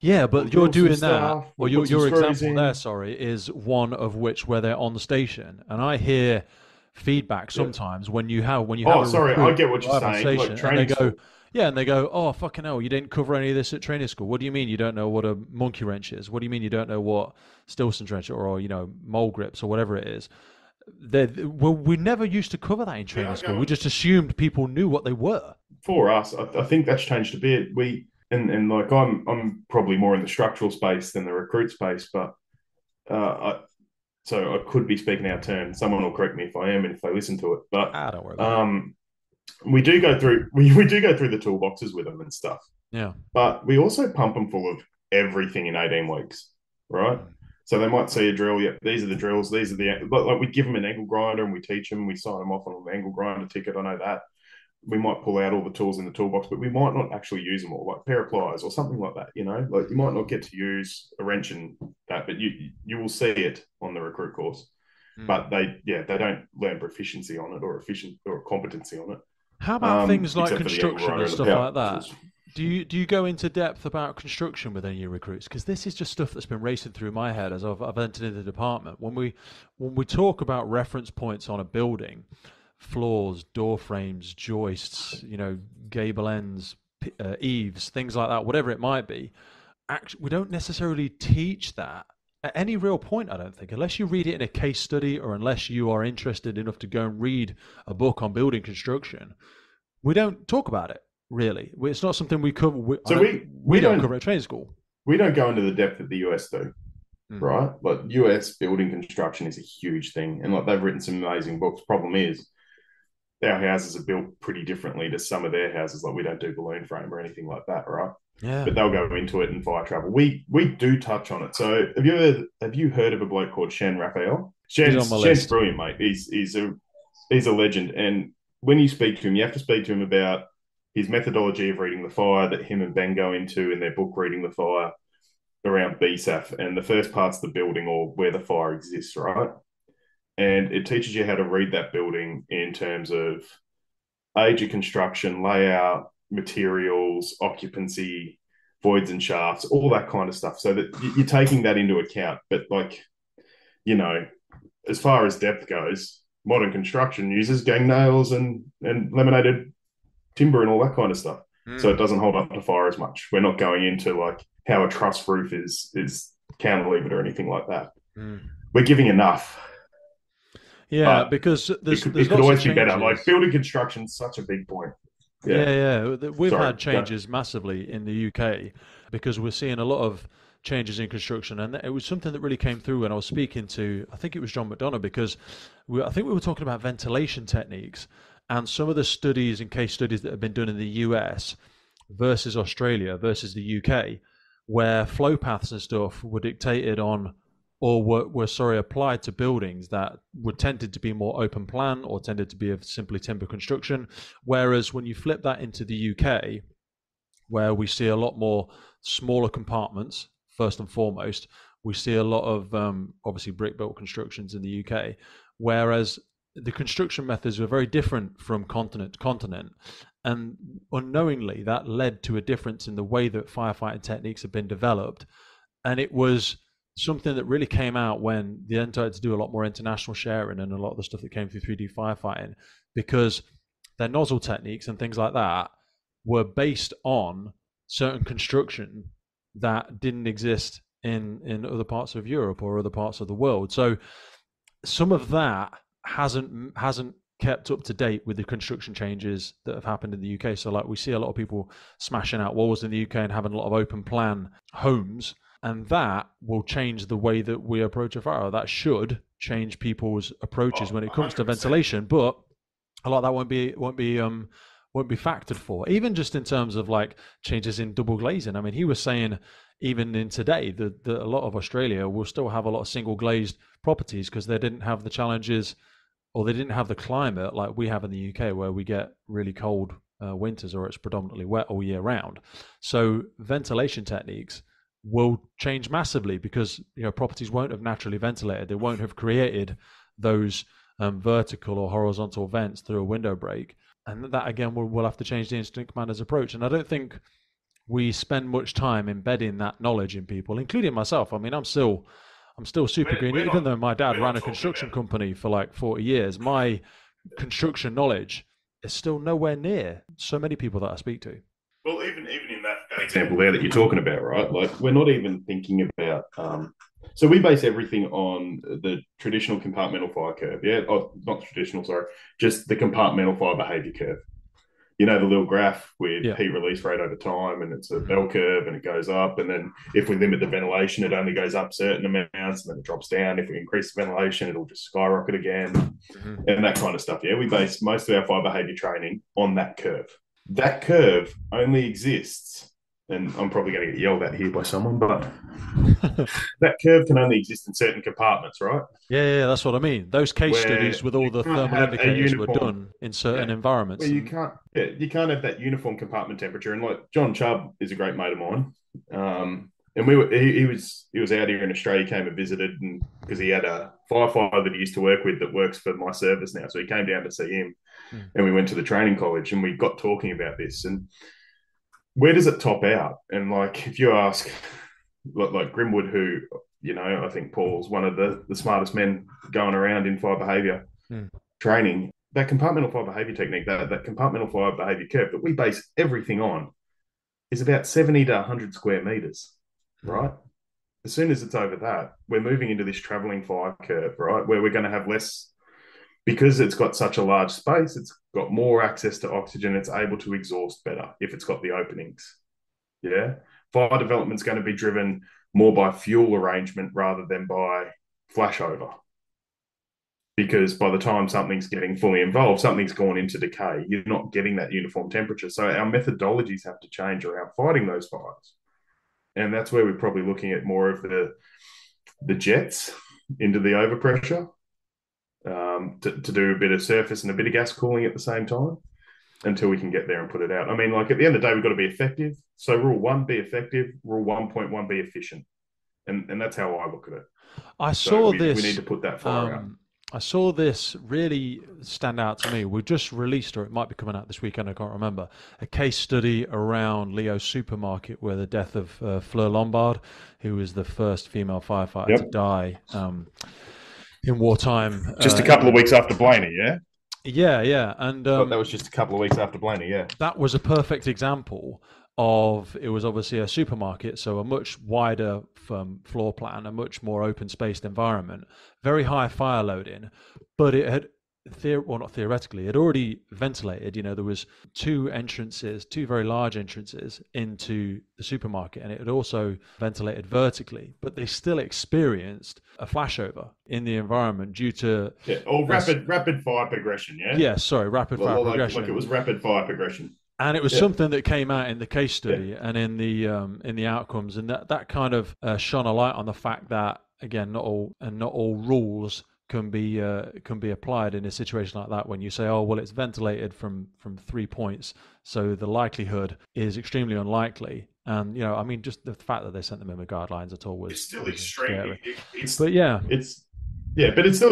Yeah, We'll but you're drill some doing that, stuff. or We'll put some your screws example there, in." sorry, is one of which where they're on the station, and I hear feedback Yeah. sometimes when you have Oh, a sorry. I recruit get what you're arrive on saying. Like station and they training go, school. yeah, and they go, oh fucking hell, you didn't cover any of this at training school. What do you mean you don't know what a monkey wrench is? What do you mean you don't know what Stilson wrench or mole grips or whatever it is? Well, we never used to cover that in Yeah, training school. We just assumed people knew what they were. for us, I think that's changed a bit. And like I'm probably more in the structural space than the recruit space, but so I could be speaking out of turn. Someone will correct me if I am, and if they listen to it. But Ah, don't worry about it. we do go through we do go through the toolboxes with them and stuff. Yeah. But we also pump them full of everything in 18 weeks, right? So they might see a drill. Yep, these are the drills. These are like we give them an angle grinder and we teach them. We sign them off on an angle grinder ticket. I know that. We might pull out all the tools in the toolbox, but we might not actually use them all, like a pair of pliers or something like that. Like you might not get to use a wrench and that, but you will see it on the recruit course. But they don't learn proficiency on it or competency on it. How about things like Except for the angle construction grinder and and the stuff power like that? tools. Do you go into depth about construction with any of your recruits? Because this is just stuff that's been racing through my head as I've entered into the department. When we talk about reference points on a building, floors, door frames, joists, gable ends, eaves, things like that, whatever it might be. Actually, we don't necessarily teach that at any real point, I don't think, unless you read it in a case study or unless you are interested enough to go and read a book on building construction. We don't talk about it, really. It's not something we cover. We don't cover at training school. We don't go into the depth of the US, though, right? Like US building construction is a huge thing. And like they've written some amazing books. Problem is, our houses are built pretty differently to some of their houses. Like we don't do balloon frame or anything like that, right? Yeah. But they'll go into it in fire travel. We do touch on it. So have you heard of a bloke called Shen Raphael? Shen's brilliant, mate. He's a legend. And when you speak to him, you have to speak to him about his methodology of reading the fire that him and Ben go into in their book, Reading the Fire, around BSAF. And the first part's the building or where the fire exists, right? And it teaches you how to read that building in terms of age of construction, layout, materials, occupancy, voids and shafts, all that kind of stuff. So that you're taking that into account. But as far as depth goes, modern construction uses gang nails and laminated timber and all that kind of stuff. So it doesn't hold up to fire as much. We're not going into like how a truss roof is cantilevered or anything like that. We're giving enough. Yeah, because it could always be better. Like building construction is such a big point. Yeah. We've had changes massily in the UK because we're seeing a lot of changes in construction, and it was something that really came through when I was speaking to, I think it was John McDonough, because I think we were talking about ventilation techniques and some of the studies and case studies that have been done in the US versus Australia versus the UK, where flow paths and stuff were dictated on or were applied to buildings that were tended to be more open plan or tended to be of simply timber construction. Whereas when you flip that into the UK, where we see a lot more smaller compartments, first and foremost, we see a lot of obviously brick built constructions in the UK, whereas the construction methods were very different from continent to continent. And unknowingly, that led to a difference in the way that firefighting techniques have been developed. And it was something that really came out when they then started to do a lot more international sharing and a lot of the stuff that came through 3D firefighting, because their nozzle techniques and things like that were based on certain construction that didn't exist in other parts of Europe or other parts of the world. So some of that hasn't kept up to date with the construction changes that have happened in the UK. So like we see a lot of people smashing out walls in the UK and having a lot of open plan homes, and that will change the way that we approach a fire. That should change people's approaches when it comes 100%. To ventilation. But a lot of that won't be won't be factored for, even just in terms of like changes in double glazing. I mean, he was saying even in today that a lot of Australia will still have a lot of single glazed properties because they didn't have the challenges, or they didn't have the climate like we have in the UK, where we get really cold winters, or it's predominantly wet all year round. So ventilation techniques will change massively because properties won't have naturally ventilated. They won't have created those vertical or horizontal vents through a window break, and that again will have to change the incident commander's approach. And I don't think we spend much time embedding that knowledge in people, including myself. I mean, I'm still super green, even though my dad ran a construction company for like 40 years. My construction knowledge is still nowhere near so many people that I speak to. Well, even in that example there that you're talking about, right? Like, we're not even thinking about. So we base everything on the traditional compartmental fire curve. Yeah, not traditional. Sorry, just the compartmental fire behaviour curve. The little graph with heat release rate over time, and it's a bell curve, and it goes up. And then if we limit the ventilation, it only goes up certain amounts, and then it drops down. If we increase the ventilation, it'll just skyrocket again, and that kind of stuff. Yeah, we base most of our fire behaviour training on that curve. That curve only exists, and I'm probably going to get yelled at here by someone, but that curve can only exist in certain compartments, right? Yeah, that's what I mean. Those case studies with all the thermal indicators were done in certain environments. Well, you can't have that uniform compartment temperature. And like John Chubb is a great mate of mine, and he was out here in Australia, came and visited, and because he had a firefighter that he used to work with that works for my service now, so he came down to see him, and we went to the training college, and we got talking about this, and where does it top out? And like, if you ask like Grimwood, who I think Paul's one of the smartest men going around in fire behaviour training, that compartmental fire behaviour technique, that compartmental fire behaviour curve that we base everything on, is about 70 to 100 square metres, right? As soon as it's over that, we're moving into this travelling fire curve, right, where we're going to have less, because it's got such a large space, it's got more access to oxygen, it's able to exhaust better if it's got the openings. Yeah. Fire development's going to be driven more by fuel arrangement rather than by flashover. Because by the time something's getting fully involved, something's gone into decay. You're not getting that uniform temperature. So our methodologies have to change around fighting those fires. And that's where we're probably looking at more of the jets into the overpressure, to do a bit of surface and a bit of gas cooling at the same time until we can get there and put it out. I mean, like, at the end of the day, we've got to be effective. So rule 1, be effective. Rule 1.1, be efficient. And that's how I look at it. I saw this. We need to put that fire out. I saw this really stand out to me. We've just released, or it might be coming out this weekend, I can't remember, a case study around Leo's supermarket, where the death of Fleur Lombard, who was the first female firefighter to die in wartime. Just a couple of weeks after Blaney, yeah? Yeah. And that was just a couple of weeks after Blaney, yeah. That was a perfect example of, it was obviously a supermarket, so a much wider floor plan, a much more open spaced environment, very high fire loading, but it had not theoretically, it already ventilated. There was two very large entrances into the supermarket, and it had also ventilated vertically, but they still experienced a flashover in the environment due to rapid fire progression. Rapid fire progression. Like it was rapid fire progression. And it was something that came out in the case study and in the outcomes, and that kind of shone a light on the fact that, again, not all rules can be applied in a situation like that. When you say, oh well, it's ventilated from 3 points, so the likelihood is extremely unlikely. And I mean, just the fact that they sent them in with guidelines at all was still extremely. But it's still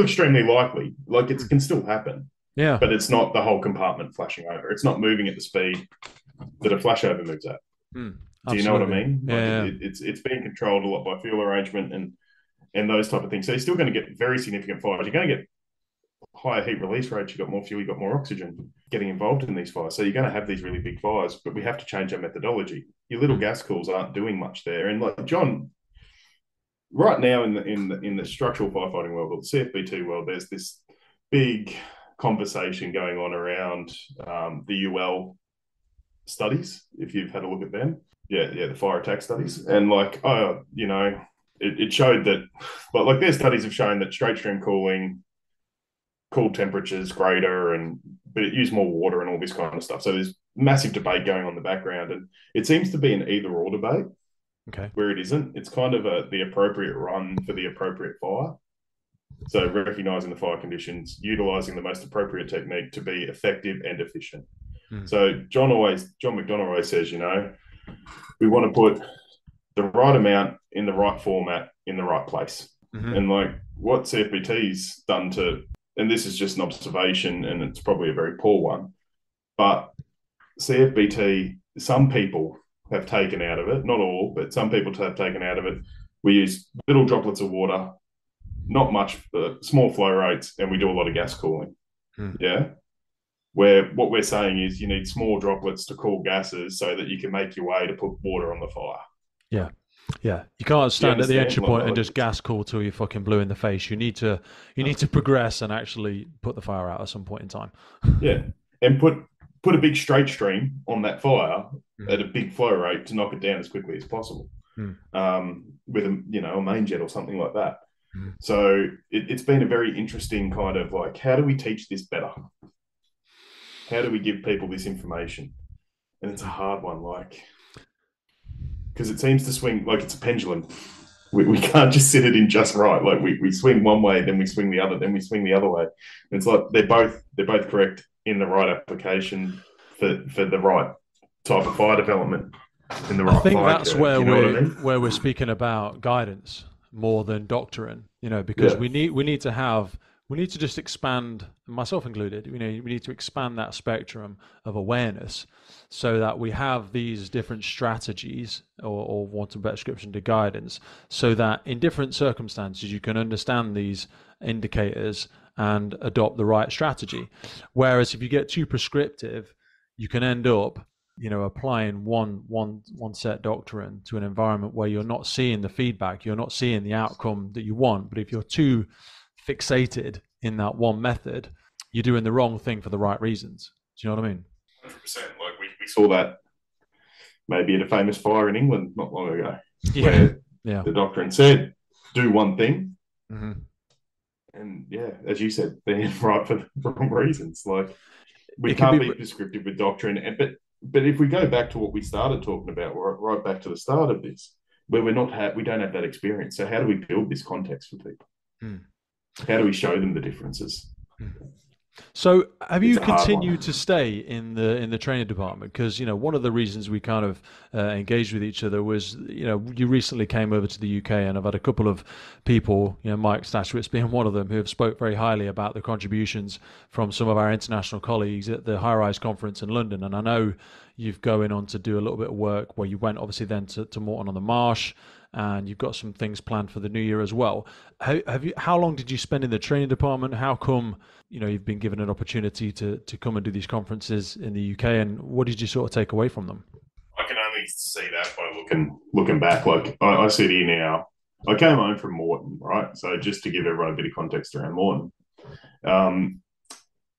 extremely likely. Like, it can still happen. Yeah, but it's not the whole compartment flashing over. It's not moving at the speed that a flashover moves at. Do you know what I mean? It's being controlled a lot by fuel arrangement and those type of things. So you're still going to get very significant fires. You're going to get higher heat release rates. You've got more fuel. You've got more oxygen getting involved in these fires. So you're going to have these really big fires. But we have to change our methodology. Your little gas cools aren't doing much there. And like John, right now in the structural firefighting world, or the CFB2 world, there's this big conversation going on around the UL studies, if you've had a look at them. The fire attack studies. And like, it showed that, like their studies have shown that straight stream cooling cool temperatures greater, but it used more water and all this kind of stuff. So there's massive debate going on in the background, and it seems to be an either-or debate. Okay. Where it isn't. It's kind of the appropriate run for the appropriate fire. So recognising the fire conditions, utilising the most appropriate technique to be effective and efficient. So John McDonough always says, we want to put the right amount in the right format in the right place. And like what CFBT's done and this is just an observation and it's probably a very poor one, but CFBT, some people have taken out of it, not all, but some people have taken out of it. We use little droplets of water, not much, small flow rates, and we do a lot of gas cooling. Yeah. Where what we're saying is you need small droplets to cool gases so that you can make your way to put water on the fire. Yeah. Yeah. You can't stand at the entry point and just gas cool till you're fucking blue in the face. You need to progress and actually put the fire out at some point in time. Yeah. And put a big straight stream on that fire at a big flow rate to knock it down as quickly as possible with a main jet or something like that. So it's been a very interesting kind of like, how do we teach this better? How do we give people this information? And it's a hard one, because it seems to swing like it's a pendulum. We can't just sit it in just right. Like we swing one way, then we swing the other, then we swing the other way. And it's like they're both correct in the right application for the right type of fire development in the right. I think that's where where we're speaking about guidance more than doctrine, because we need to just expand, myself included, we need to expand that spectrum of awareness so that we have these different strategies or want a better description to guidance, so that in different circumstances you can understand these indicators and adopt the right strategy. Whereas if you get too prescriptive, you can end up applying one set doctrine to an environment where you're not seeing the feedback, you're not seeing the outcome that you want. But if you're too fixated in that one method, you're doing the wrong thing for the right reasons. Do you know what I mean? 100%. Like we saw that maybe at a famous fire in England not long ago. Yeah. The doctrine said, do one thing. And as you said, they're right for the wrong reasons. Like we can't be prescriptive with doctrine. But if we go back to what we started talking about, right back to the start of this, where we don't have that experience. So how do we build this context for people? How do we show them the differences? So have you continued to stay in the training department? Because, one of the reasons we kind of engaged with each other was, you recently came over to the UK, and I've had a couple of people, Mike Stashwitz being one of them, who have spoke very highly about the contributions from some of our international colleagues at the High Rise Conference in London. And I know you've going on to do a little bit of work where you went obviously then to Moreton on the Marsh, and you've got some things planned for the new year as well. How long did you spend in the training department? How come you've been given an opportunity to come and do these conferences in the UK, and what did you sort of take away from them? I can only see that by looking back. Like I sit here now. I came home from Moreton, right? So just to give everyone a bit of context around Moreton,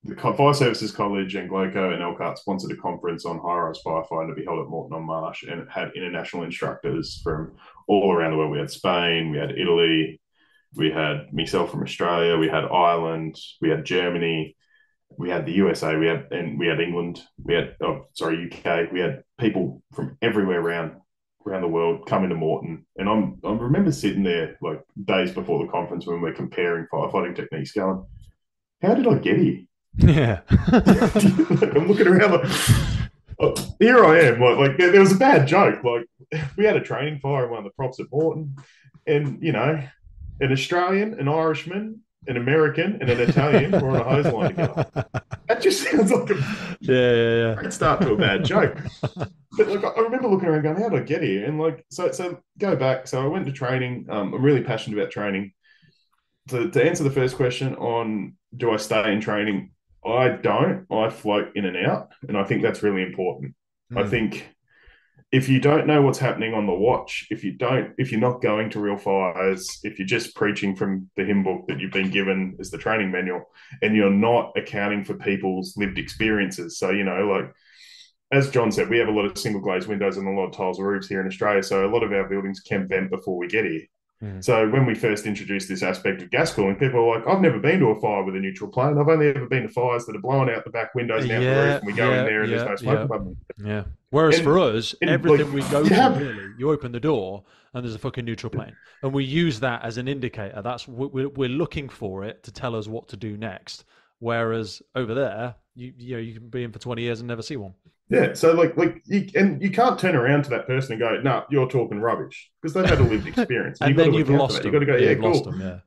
the Fire Services College and GLOCO and Elkhart sponsored a conference on high-rise firefighting to be held at Moreton on Marsh, and it had international instructors from all around the world. We had Spain, we had Italy, we had myself from Australia, we had Ireland, we had Germany, we had the USA, we had England, we had UK. We had people from everywhere around the world coming to Moreton, and I remember sitting there like days before the conference when we're comparing firefighting techniques, going, "How did I get here?" Yeah. I'm looking around like, here I am. Like there was a bad joke. Like we had a training fire in one of the props at Moreton, and an Australian, an Irishman, an American, and an Italian were on a hose line together. That just sounds like a great start to a bad joke. But like I remember looking around going, how did I get here? And like so go back. So I went to training. I'm really passionate about training. To answer the first question on do I stay in training, I don't. I float in and out, and I think that's really important. I think if you don't know what's happening on the watch, if you're not going to real fires, if you're just preaching from the hymn book that you've been given as the training manual, and you're not accounting for people's lived experiences. So, like as John said, we have a lot of single glazed windows and a lot of tiles roofs here in Australia. So a lot of our buildings can vent before we get here. So when we first introduced this aspect of gas cooling, people were like, I've never been to a fire with a neutral plane. I've only ever been to fires that are blowing out the back windows and out the roof, and we go in there and there's no smoke above me. Yeah. Whereas for us, everything we go to, really, you open the door and there's a fucking neutral plane. And we use that as an indicator. That's we're looking for it to tell us what to do next. Whereas over there, you can be in for 20 years and never see one. Yeah, so you can't turn around to that person and go, "No, you're talking rubbish," because they've had a lived experience. And then you've lost them. You've got to go, yeah, cool. Lost them, yeah.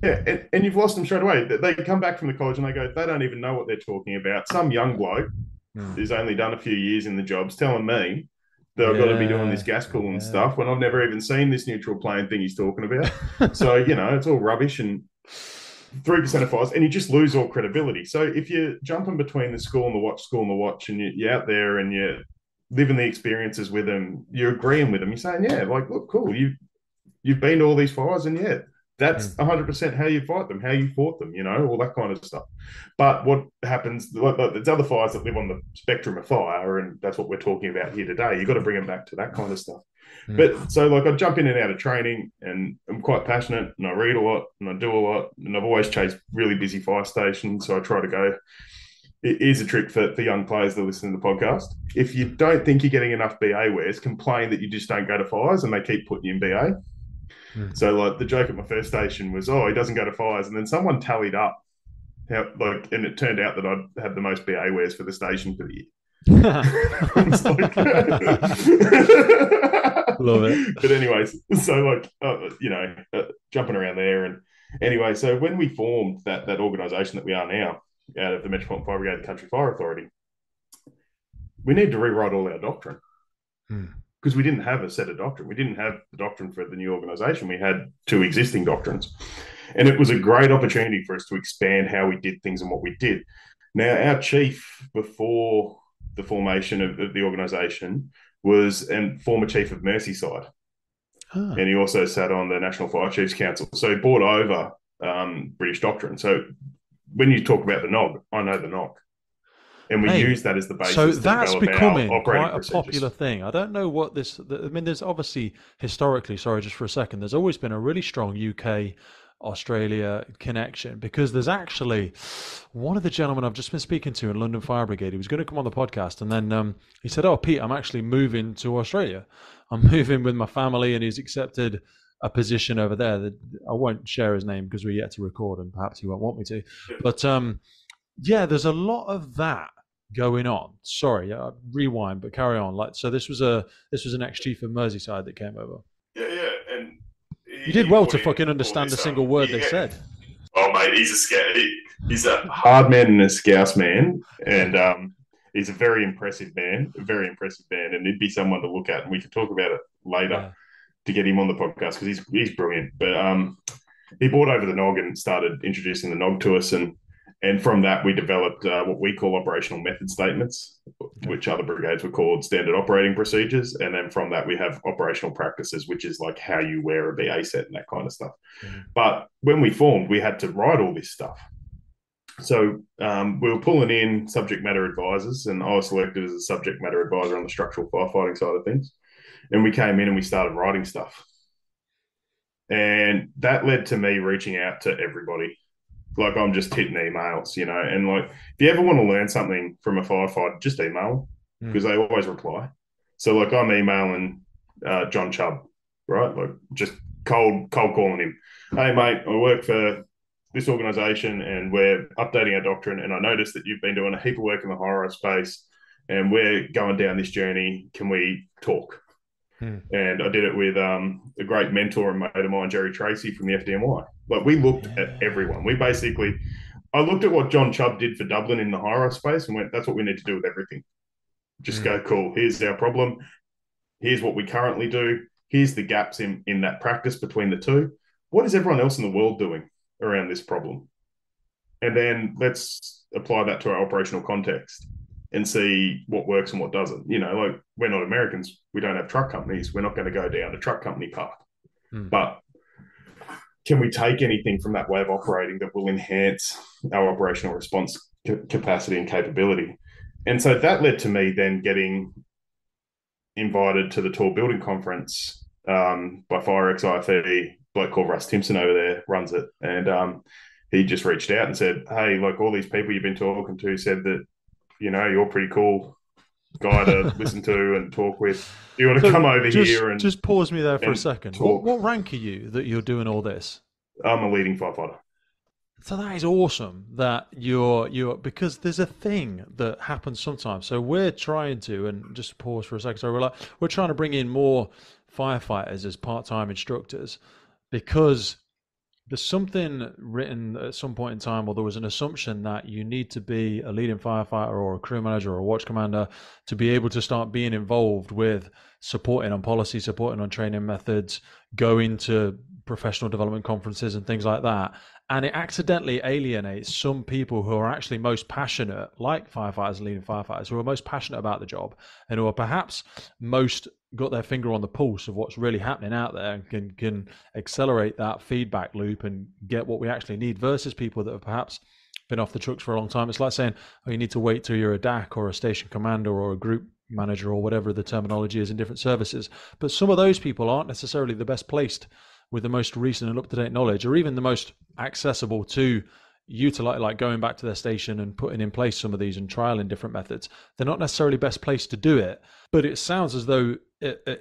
Yeah, and you've lost them straight away. They come back from the college and they go, they don't even know what they're talking about. Some young bloke who's only done a few years in the job's telling me that I've got to be doing this gas cooling stuff when I've never even seen this neutral plane thing he's talking about. So, it's all rubbish and 3% of fires, and you just lose all credibility. So if you're jumping between the school and the watch, and you're out there and you're living the experiences with them, you're agreeing with them, you're saying, look, cool, you've been to all these fires, and that's 100% how you fight them, how you fought them, all that kind of stuff. But what happens, there's other fires that live on the spectrum of fire, and that's what we're talking about here today. You've got to bring them back to that kind of stuff. But so I jump in and out of training, and I'm quite passionate, and I read a lot and I do a lot, and I've always chased really busy fire stations. So I try to go. Here's a trick for young players that listen to the podcast. If you don't think you're getting enough BA wears, complain that you just don't go to fires, and they keep putting you in BA. So the joke at my first station was, he doesn't go to fires, and then someone tallied up and it turned out that I'd had the most BA wears for the station for the year. Love it. But anyways, so jumping around there, and anyway, so when we formed that organisation that we are now out of the Metropolitan Fire Brigade Country Fire Authority, we need to rewrite all our doctrine because we didn't have a set of doctrine. We didn't have the doctrine for the new organisation. We had 2 existing doctrines, and it was a great opportunity for us to expand how we did things and what we did. Now, our chief before the formation of the organisation was a former chief of Merseyside. And he also sat on the National Fire Chiefs Council. So he brought over British doctrine. So when you talk about the NOG, I know the NOG. And we use that as the basis. So that's becoming quite procedures. A popular thing. I don't know what there's obviously historically, sorry, just for a second, there's always been a really strong UK Australia connection, because there's actually one of the gentlemen I've just been speaking to in London Fire Brigade. He was going to come on the podcast, and then he said, Pete, I'm actually moving to Australia. I'm moving with my family, and he's accepted a position over there. That I won't share his name because we're yet to record, and perhaps he won't want me to. But there's a lot of that going on. Sorry, rewind, but carry on. So this was an ex-chief of Merseyside that came over. Yeah, and you did well to fucking understand a single word they said. Oh, mate, he's a hard man and a scouse man, and he's a very impressive man, and he'd be someone to look at, and we could talk about it later to get him on the podcast because he's brilliant. But he brought over the NOG and started introducing the NOG to us, and from that we developed what we call operational method statements, which other brigades were called standard operating procedures. And then from that we have operational practices, which is like how you wear a BA set and that kind of stuff. But when we formed, we had to write all this stuff. So we were pulling in subject matter advisors, and I was selected as a subject matter advisor on the structural firefighting side of things. And we came in and we started writing stuff. And that led to me reaching out to everybody. Like, I'm just hitting emails, and like, if you ever want to learn something from a firefighter, just email because they always reply. So like, I'm emailing John Chubb, right? Like, just cold calling him. Hey mate, I work for this organisation and we're updating our doctrine, and I noticed that you've been doing a heap of work in the high rise space and we're going down this journey. Can we talk? And I did it with a great mentor and mate of mine, Jerry Tracy from the FDMY. Like, we looked at everyone. I looked at what John Chubb did for Dublin in the high-rise space and went, that's what we need to do with everything. Just go, cool, here's our problem. Here's what we currently do. Here's the gaps in that practice between the two. What is everyone else in the world doing around this problem? And then let's apply that to our operational context and see what works and what doesn't. Like, we're not Americans. We don't have truck companies. We're not going to go down a truck company path. But can we take anything from that way of operating that will enhance our operational response capacity and capability? And so that led to me then getting invited to the Tall Building Conference by Fire XIFE, bloke called Russ Timpson over there runs it. And he just reached out and said, hey, like all these people you've been talking to said that, you're a pretty cool guy to listen to and talk with. Do you want to come over here and just pause me there for a second? Talk? What rank are you that you're doing all this? I'm a leading firefighter. So that is awesome that you're because there's a thing that happens sometimes. So we're trying to, and just pause for a second. So we're trying to bring in more firefighters as part-time instructors because there's something written at some point in time, or there was an assumption that you need to be a leading firefighter or a crew manager or a watch commander to be able to start being involved with supporting on policy, supporting on training methods, going to professional development conferences and things like that. And it accidentally alienates some people who are actually most passionate, like firefighters and leading firefighters, who are most passionate about the job and who are perhaps most got their finger on the pulse of what's really happening out there and can accelerate that feedback loop and get what we actually need, versus people that have perhaps been off the trucks for a long time. It's like saying, oh, you need to wait till you're a DAC or a station commander or a group manager or whatever the terminology is in different services. But some of those people aren't necessarily the best placed with the most recent and up-to-date knowledge, or even the most accessible to utilize, like going back to their station and putting in place some of these and trialing different methods. They're not necessarily best placed to do it, but it sounds as though,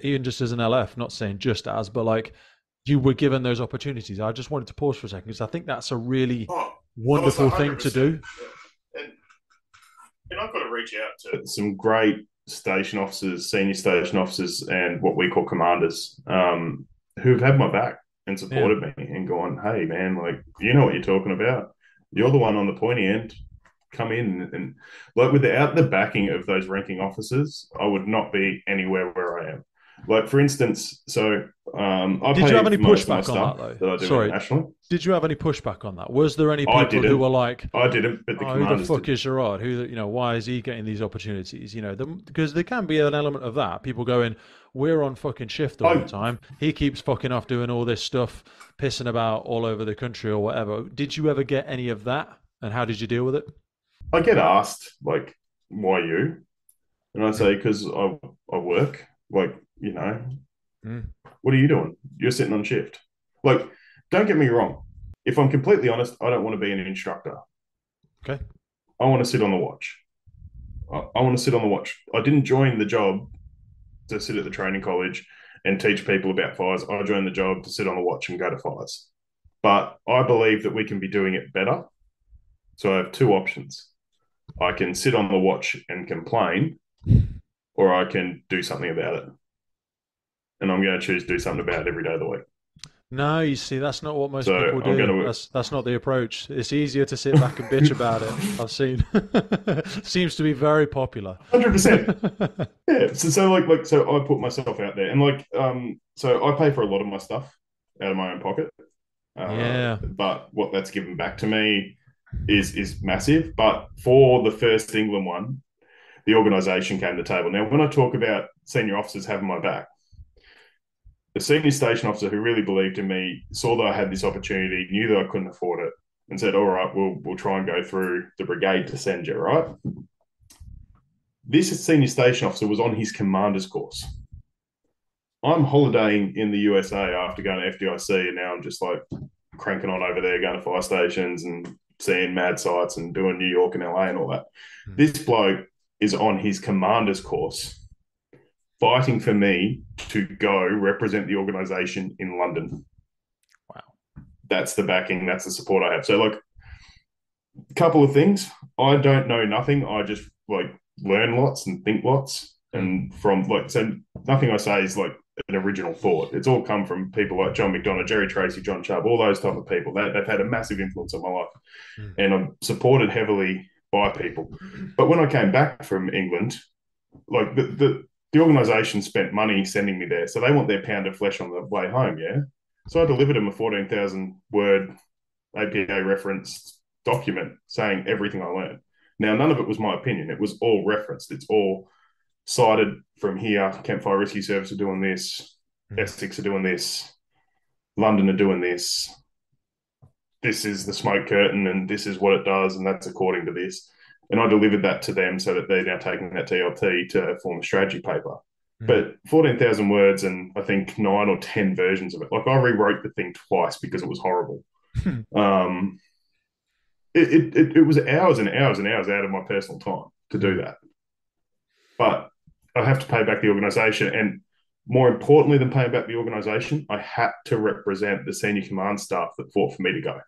even just as an LF, not saying just as, but like you were given those opportunities. I just wanted to pause for a second because I think that's a really wonderful thing to do. And I've got to reach out to some great station officers, senior station officers, and what we call commanders, who've had my back and supported me and gone, hey, man, like, you know what you're talking about. You're the one on the pointy end. Come in. And like without the backing of those ranking officers, I would not be anywhere where I am. Like, for instance, so did you have any pushback on that, though? That I do internationally. Did you have any pushback on that? Was there any people who were like, I didn't, but the who the fuck is Gerard? Why is he getting these opportunities? Because there can be an element of that. People going, we're on fucking shift all the time. He keeps fucking off doing all this stuff, pissing about all over the country or whatever. Did you ever get any of that? And how did you deal with it? I get asked, like, why you? And I say, because I work. Like, what are you doing? You're sitting on shift. Like, don't get me wrong. If I'm completely honest, I don't want to be an instructor. Okay. I want to sit on the watch. I want to sit on the watch. I didn't join the job to sit at the training college and teach people about fires. I joined the job to sit on the watch and go to fires. But I believe that we can be doing it better. So I have two options. I can sit on the watch and complain, or I can do something about it. And I'm going to choose to do something about it every day of the week. No, you see, that's not what most people do. That's not the approach. It's easier to sit back and bitch about it. I've seen. Seems to be very popular. 100%. Yeah. So I put myself out there, and so I pay for a lot of my stuff out of my own pocket. But what that's given back to me is massive. But for the first England one, the organisation came to the table. Now, when I talk about senior officers having my back, the senior station officer who really believed in me saw that I had this opportunity, knew that I couldn't afford it, and said, all right, we'll try and go through the brigade to send you, right? This senior station officer was on his commander's course. I'm holidaying in the USA after going to FDIC, and now I'm just like cranking on over there, going to fire stations and seeing mad sites and doing New York and LA and all that. This bloke is on his commander's course, fighting for me to go represent the organisation in London. Wow. That's the backing. That's the support I have. So, like, a couple of things. I don't know nothing. I just, learn lots and think lots. And so nothing I say is, an original thought. It's all come from people like John McDonough, Jerry Tracy, John Chubb, all those type of people. They've had a massive influence on my life. And I'm supported heavily by people. But when I came back from England, the organisation spent money sending me there, so they want their pound of flesh on the way home, yeah? So I delivered them a 14,000-word APA referenced document saying everything I learned. Now, none of it was my opinion. It was all referenced. It's all cited from here. Campfire Rescue Service are doing this. Essex are doing this. London are doing this. This is the smoke curtain, and this is what it does, and that's according to this. And I delivered that to them so that they're now taking that TLT to form a strategy paper. But 14,000 words and I think 9 or 10 versions of it. Like I rewrote the thing twice because it was horrible. um, it was hours and hours and hours out of my personal time to do that. But I have to pay back the organisation. And more importantly than paying back the organisation, I had to represent the senior command staff that fought for me to go.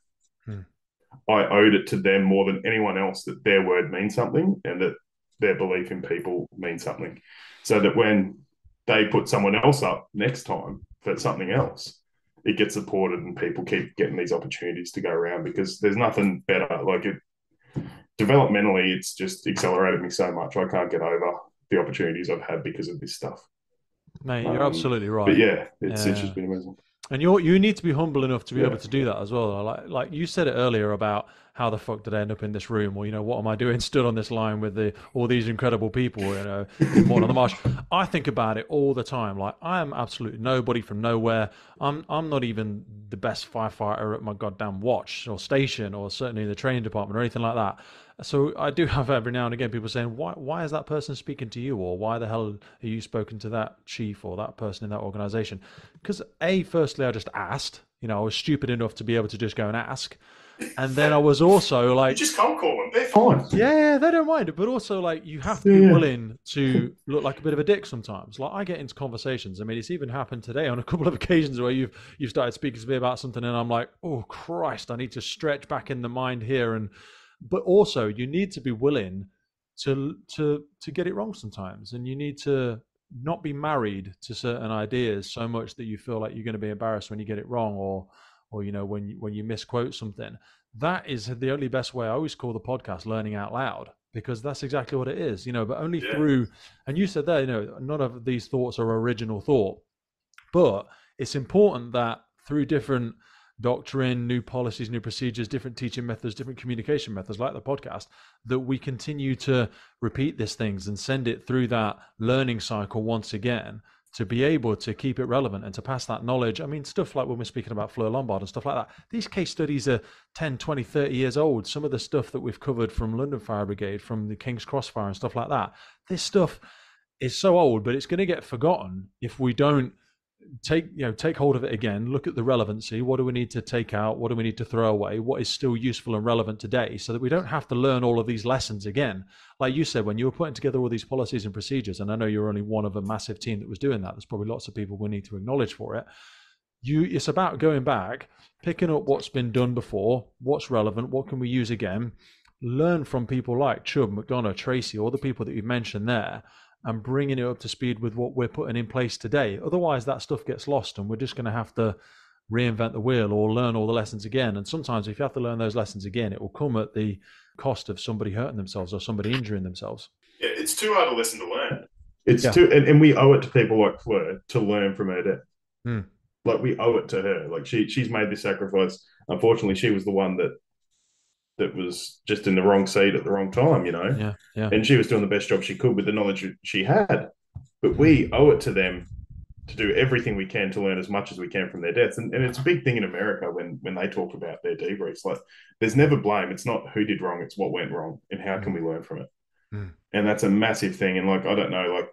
I owed it to them more than anyone else that their word means something and that their belief in people means something. So that when they put someone else up next time for something else, it gets supported and people keep getting these opportunities to go around because there's nothing better. Like it, developmentally, it's just accelerated me so much. I can't get over the opportunities I've had because of this stuff. Mate, you're absolutely right. But yeah, it's just been amazing. And you need to be humble enough to be able to do that as well. Like you said it earlier about how the fuck did I end up in this room, or what am I doing stood on this line with all these incredible people, in Morn on the Marsh. I think about it all the time. Like I am absolutely nobody from nowhere. I'm not even the best firefighter at my goddamn watch or station, or certainly in the training department or anything like that. So I do have every now and again people saying, why is that person speaking to you? Or why the hell are you spoken to that chief or that person in that organization? Because firstly, I just asked, I was stupid enough to be able to just go and ask. And then I was also like, you just can't call them. They're fine. Yeah, they don't mind it. But also like you have to be willing to look like a bit of a dick sometimes. Like I get into conversations. I mean, it's even happened today on a couple of occasions where you've started speaking to me about something and I'm like, oh Christ, I need to stretch back in the mind here. But also you need to be willing to get it wrong sometimes, and you need to not be married to certain ideas so much that you feel like you're going to be embarrassed when you get it wrong, or when you misquote something. That is the only best way. I always call the podcast Learning Out Loud, because that's exactly what it is, but only through, and you said there, none of these thoughts are original thought, but it's important that through different doctrine, new policies, new procedures, different teaching methods, different communication methods like the podcast, that we continue to repeat these things and send it through that learning cycle once again to be able to keep it relevant and to pass that knowledge. I mean, stuff like when we're speaking about Fleur Lombard and stuff like that, these case studies are 10, 20, 30 years old. Some of the stuff that we've covered from London Fire Brigade, from the King's Crossfire and stuff like that, this stuff is so old, but it's going to get forgotten if we don't take hold of it again, look at the relevancy. What do we need to take out? What do we need to throw away? What is still useful and relevant today, so that we don't have to learn all of these lessons again. Like you said, when you were putting together all these policies and procedures, and I know you're only one of a massive team that was doing that, there's probably lots of people we need to acknowledge for it. It's about going back, picking up what's been done before, what's relevant, what can we use again, learn from people like Chubb, McDonough, Tracy, all the people that you've mentioned there, and bringing it up to speed with what we're putting in place today. Otherwise, that stuff gets lost and we're just going to have to reinvent the wheel or learn all the lessons again. And sometimes if you have to learn those lessons again, it will come at the cost of somebody hurting themselves or somebody injuring themselves. Yeah, it's too hard a lesson to learn. It's too, and we owe it to people like Fleur to learn from her death. Like we owe it to her. Like she's made this sacrifice. Unfortunately, she was the one that was just in the wrong seat at the wrong time, Yeah. And she was doing the best job she could with the knowledge she had. But we owe it to them to do everything we can to learn as much as we can from their deaths. And it's a big thing in America when they talk about their debriefs. Like, there's never blame. It's not who did wrong, it's what went wrong and how can we learn from it. And that's a massive thing. And like, I don't know, like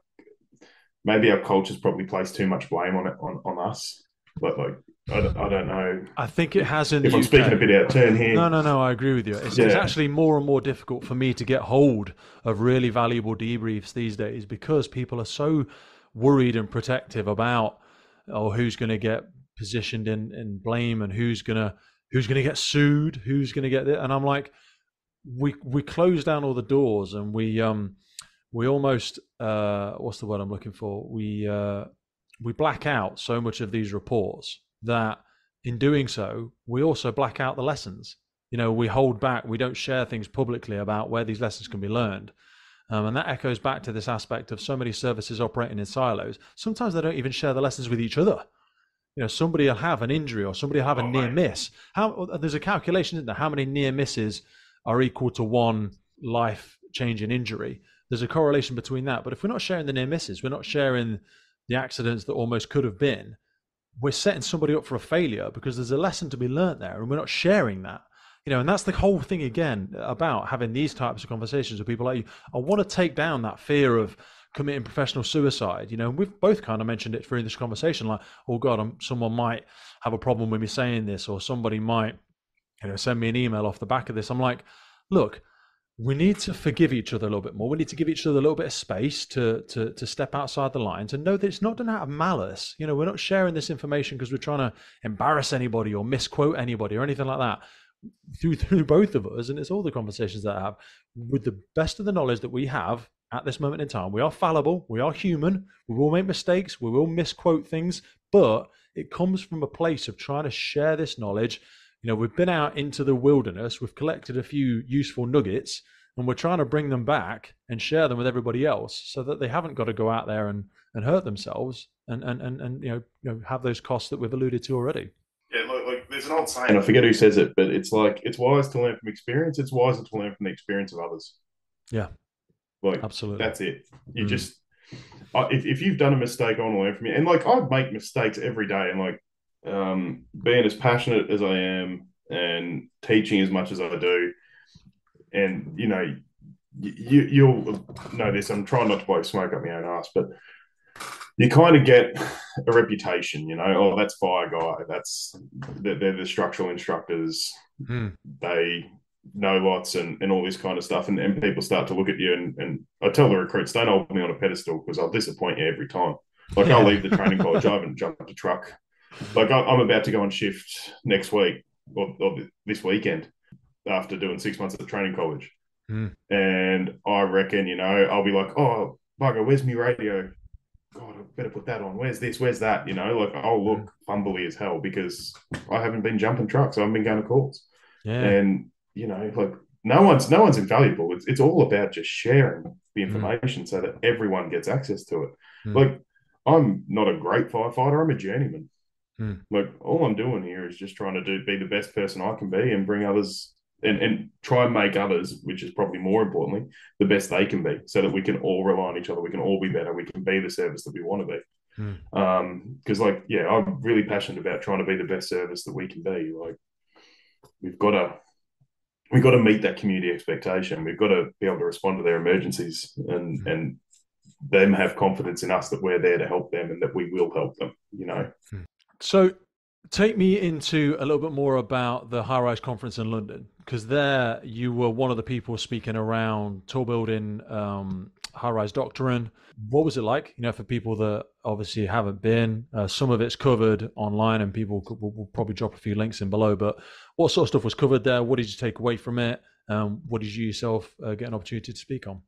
maybe our culture's probably placed too much blame on it on us. But like, I don't know. I think it has in the UK. I'm speaking a bit out of turn here. No, I agree with you. It's actually more and more difficult for me to get hold of really valuable debriefs these days, because people are so worried and protective about who's going to get positioned in blame and who's going to get sued, who's going to get it. And I'm like, we close down all the doors and we almost what's the word I'm looking for? We black out so much of these reports that in doing so, we also black out the lessons. We hold back, we don't share things publicly about where these lessons can be learned. And that echoes back to this aspect of so many services operating in silos. Sometimes they don't even share the lessons with each other. Somebody will have an injury or somebody will have a near miss. There's a calculation, isn't there? How many near misses are equal to one life-changing injury? There's a correlation between that. But if we're not sharing the near misses, we're not sharing the accidents that almost could have been, we're setting somebody up for a failure, because there's a lesson to be learned there and we're not sharing that. And that's the whole thing again about having these types of conversations with people like you. I want to take down that fear of committing professional suicide. And we've both kind of mentioned it through this conversation, like, oh God, someone might have a problem with me saying this, or somebody might, send me an email off the back of this. I'm like, look, we need to forgive each other a little bit more. We need to give each other a little bit of space to step outside the lines and know that it's not done out of malice. We're not sharing this information because we're trying to embarrass anybody or misquote anybody or anything like that. Through both of us, and it's all the conversations that I have with the best of the knowledge that we have at this moment in time. We are fallible. We are human. We will make mistakes. We will misquote things, but it comes from a place of trying to share this knowledge. We've been out into the wilderness, we've collected a few useful nuggets, and we're trying to bring them back and share them with everybody else so that they haven't got to go out there and hurt themselves and have those costs that we've alluded to already. Yeah, like there's an old saying, I forget who says it, but it's like, it's wise to learn from experience. It's wiser to learn from the experience of others. Yeah, like absolutely. That's it. You just, if you've done a mistake, I want to learn from you. And like, I make mistakes every day, and like, being as passionate as I am and teaching as much as I do, and you'll know this, I'm trying not to blow smoke up my own ass, but you kind of get a reputation, oh, that's fire guy, they're the structural instructors, they know lots and all this kind of stuff, and people start to look at you, and I tell the recruits, don't hold me on a pedestal because I'll disappoint you every time. Like, I'll leave the training college, I haven't jumped a truck. Like, I'm about to go on shift next week or this weekend after doing 6 months at training college. And I reckon, I'll be like, oh, bugger, where's my radio? God, I better put that on. Where's this? Where's that? Like, I'll look fumbly as hell because I haven't been jumping trucks. I haven't been going to calls. Yeah. And, like, no one's invaluable. It's all about just sharing the information so that everyone gets access to it. Like, I'm not a great firefighter. I'm a journeyman. Like, all I'm doing here is just trying to be the best person I can be and bring others and try and make others, which is probably more importantly, the best they can be, so that we can all rely on each other. We can all be better. We can be the service that we want to be. Because like, yeah, I'm really passionate about trying to be the best service that we can be. Like, we've got to meet that community expectation. We've got to be able to respond to their emergencies and them have confidence in us that we're there to help them and that we will help them, So take me into a little bit more about the High Rise Conference in London, because there you were one of the people speaking around tall building, high rise doctrine. What was it like, for people that obviously haven't been? Some of it's covered online and people will probably drop a few links in below, but what sort of stuff was covered there? What did you take away from it? What did you yourself get an opportunity to speak on?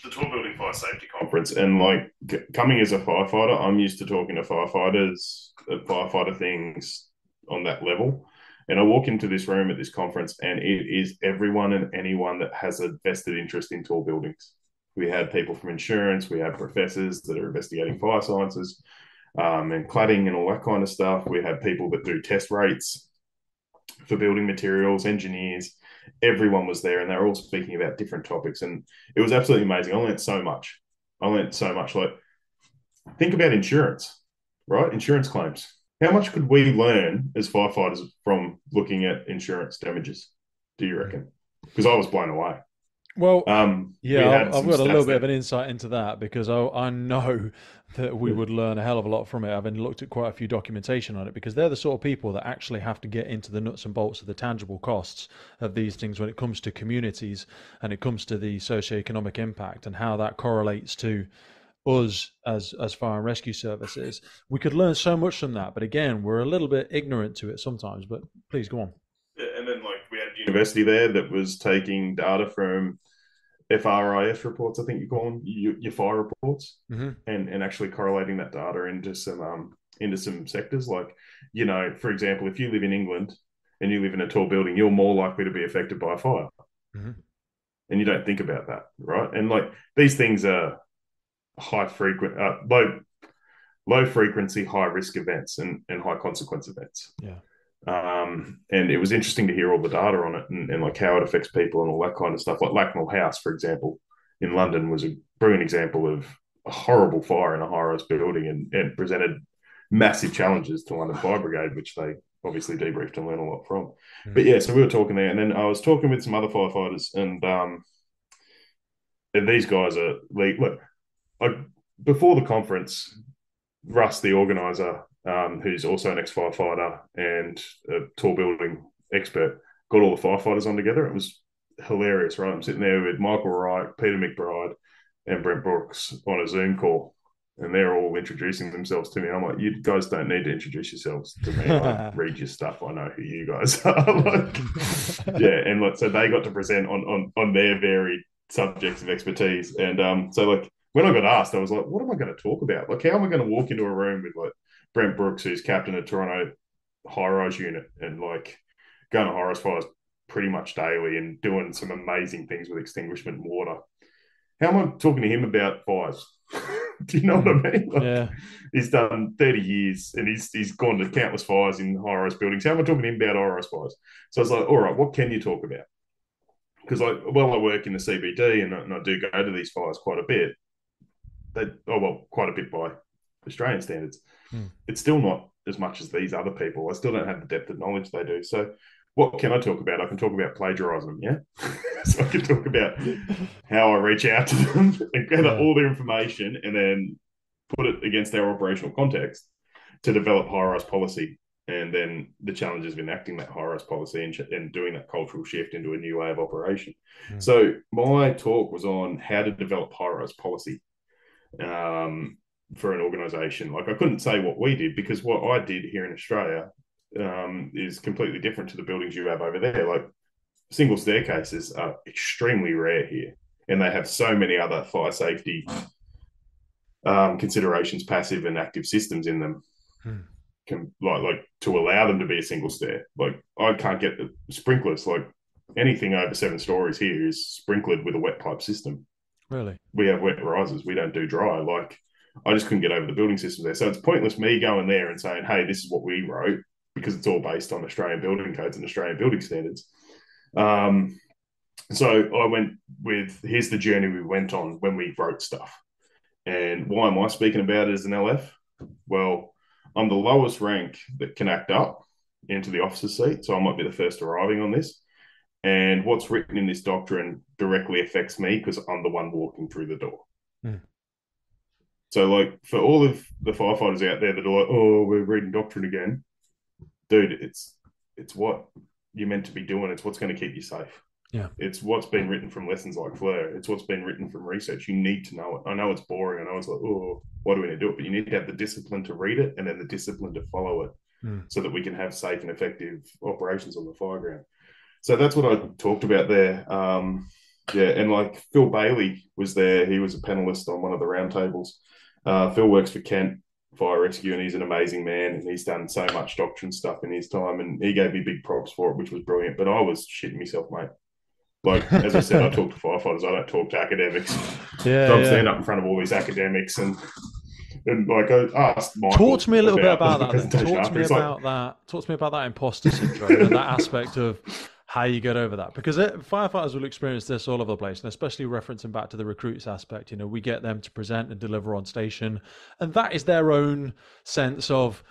The Tall Building Fire Safety Conference, and like, coming as a firefighter, I'm used to talking to firefighters at firefighter things on that level. And I walk into this room at this conference, and it is everyone and anyone that has a vested interest in tall buildings. We had people from insurance, we had professors that are investigating fire sciences, and cladding and all that kind of stuff. We had people that do test rates for building materials, engineers. Everyone was there, and they were all speaking about different topics, and it was absolutely amazing. I learned so much. Like, think about insurance, right? Insurance claims. How much could we learn as firefighters from looking at insurance damages, do you reckon? Because I was blown away. Well, yeah, I've got a little bit of an insight into that, because I know that we would learn a hell of a lot from it. I've looked at quite a few documentation on it, because they're the sort of people that actually have to get into the nuts and bolts of the tangible costs of these things when it comes to communities and it comes to the socioeconomic impact and how that correlates to us as fire and rescue services. We could learn so much from that, but again, we're a little bit ignorant to it sometimes. But please go on. Yeah, and then like, we had a university there that was taking data from FRIS reports, I think you call them, your fire reports, and actually correlating that data into some sectors. Like, for example, if you live in England and you live in a tall building, you're more likely to be affected by a fire. And you don't think about that, right? And like, these things are low frequency, high risk events and high consequence events. Yeah. And it was interesting to hear all the data on it and like how it affects people and all that kind of stuff. Like Lacknell House, for example, in London was a brilliant example of a horrible fire in a high-rise building and presented massive challenges to London Fire Brigade, which they obviously debriefed and learned a lot from. But yeah, so we were talking there, and then I was talking with some other firefighters, and these guys are like, look, before the conference, Russ, the organizer, who's also an ex-firefighter and a tall building expert, got all the firefighters on together. It was hilarious, right? I'm sitting there with Michael Wright, Peter McBride, and Brent Brooks on a Zoom call, and they're all introducing themselves to me. I'm like, you guys don't need to introduce yourselves to me. I read your stuff. I know who you guys are. Like, yeah, and like, so they got to present on their varied subjects of expertise, and so like when I got asked, I was like, what am I going to talk about? Like, how am I going to walk into a room with like Brent Brooks, who's captain of Toronto high rise unit, and like going to high rise fires pretty much daily and doing some amazing things with extinguishment and water. How am I talking to him about fires? Do you know what I mean? Like, Yeah. he's done 30 years and he's gone to countless fires in high rise buildings. How am I talking to him about high rise fires? So I was like, all right, what can you talk about? Because I work in the CBD and I do go to these fires quite a bit. Quite a bit by Australian standards. It's still not as much as these other people. I still don't have the depth of knowledge they do. So what can I talk about? I can talk about plagiarism, yeah? So I can talk about how I reach out to them and gather all their information and then put it against our operational context to develop high-rise policy and then the challenges of enacting that high-rise policy and doing that cultural shift into a new way of operation. So my talk was on how to develop high-rise policy for an organisation. Like, I couldn't say what we did because what I did here in Australia is completely different to the buildings you have over there. Like, single staircases are extremely rare here, and they have so many other fire safety considerations, passive and active systems in them. Like to allow them to be a single stair. Like, I can't get the sprinklers. Like, anything over 7 stories here is sprinklered with a wet pipe system. Really? We have wet risers. We don't do dry. Like, I just couldn't get over the building system there. So it's pointless me going there and saying, hey, this is what we wrote, because it's all based on Australian building codes and Australian building standards. So I went with, here's the journey we went on when we wrote stuff. And why am I speaking about it as an LF? Well, I'm the lowest rank that can act up into the officer's seat. So I might be the first arriving on this. And what's written in this doctrine directly affects me because I'm the one walking through the door. So, like, for all of the firefighters out there that are like, oh, we're reading doctrine again, dude, it's what you're meant to be doing. It's what's going to keep you safe. Yeah. It's what's been written from lessons like Fleur. It's what's been written from research. You need to know it. I know it's boring. I know it's like, oh, why do we need to do it? But you need to have the discipline to read it and then the discipline to follow it so that we can have safe and effective operations on the fireground. So that's what I talked about there. And like Phil Bailey was there. He was a panelist on one of the roundtables. Phil works for Kent Fire Rescue, and he's an amazing man. And he's done so much doctrine stuff in his time, and he gave me big props for it, which was brilliant. But I was shitting myself, mate. Like, as I said, I talk to firefighters. I don't talk to academics. So I'm standing up in front of all these academics and like I asked Michael. Talk to me a little bit about that. Talk to me about that imposter syndrome and that aspect of how you get over that, because firefighters will experience this all over the place, and especially referencing back to the recruits aspect. You know, we get them to present and deliver on station, and that is their own sense of,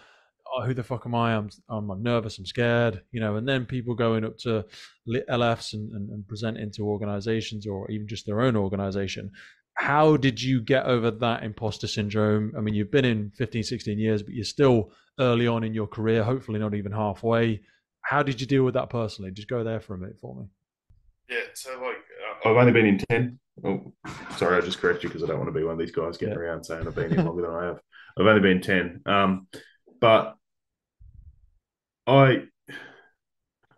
oh, who the fuck am I? I'm nervous, I'm scared, you know. And then people going up to LFs and presenting to organizations or even just their own organization. How did you get over that imposter syndrome? I mean, you've been in 15, 16 years, but you're still early on in your career, hopefully not even halfway. How did you deal with that personally? Just go there for a minute for me. Yeah, so like I've only been in 10. Oh, sorry, I just correct you because I don't want to be one of these guys getting around saying I've been in longer than I have. I've only been 10. But I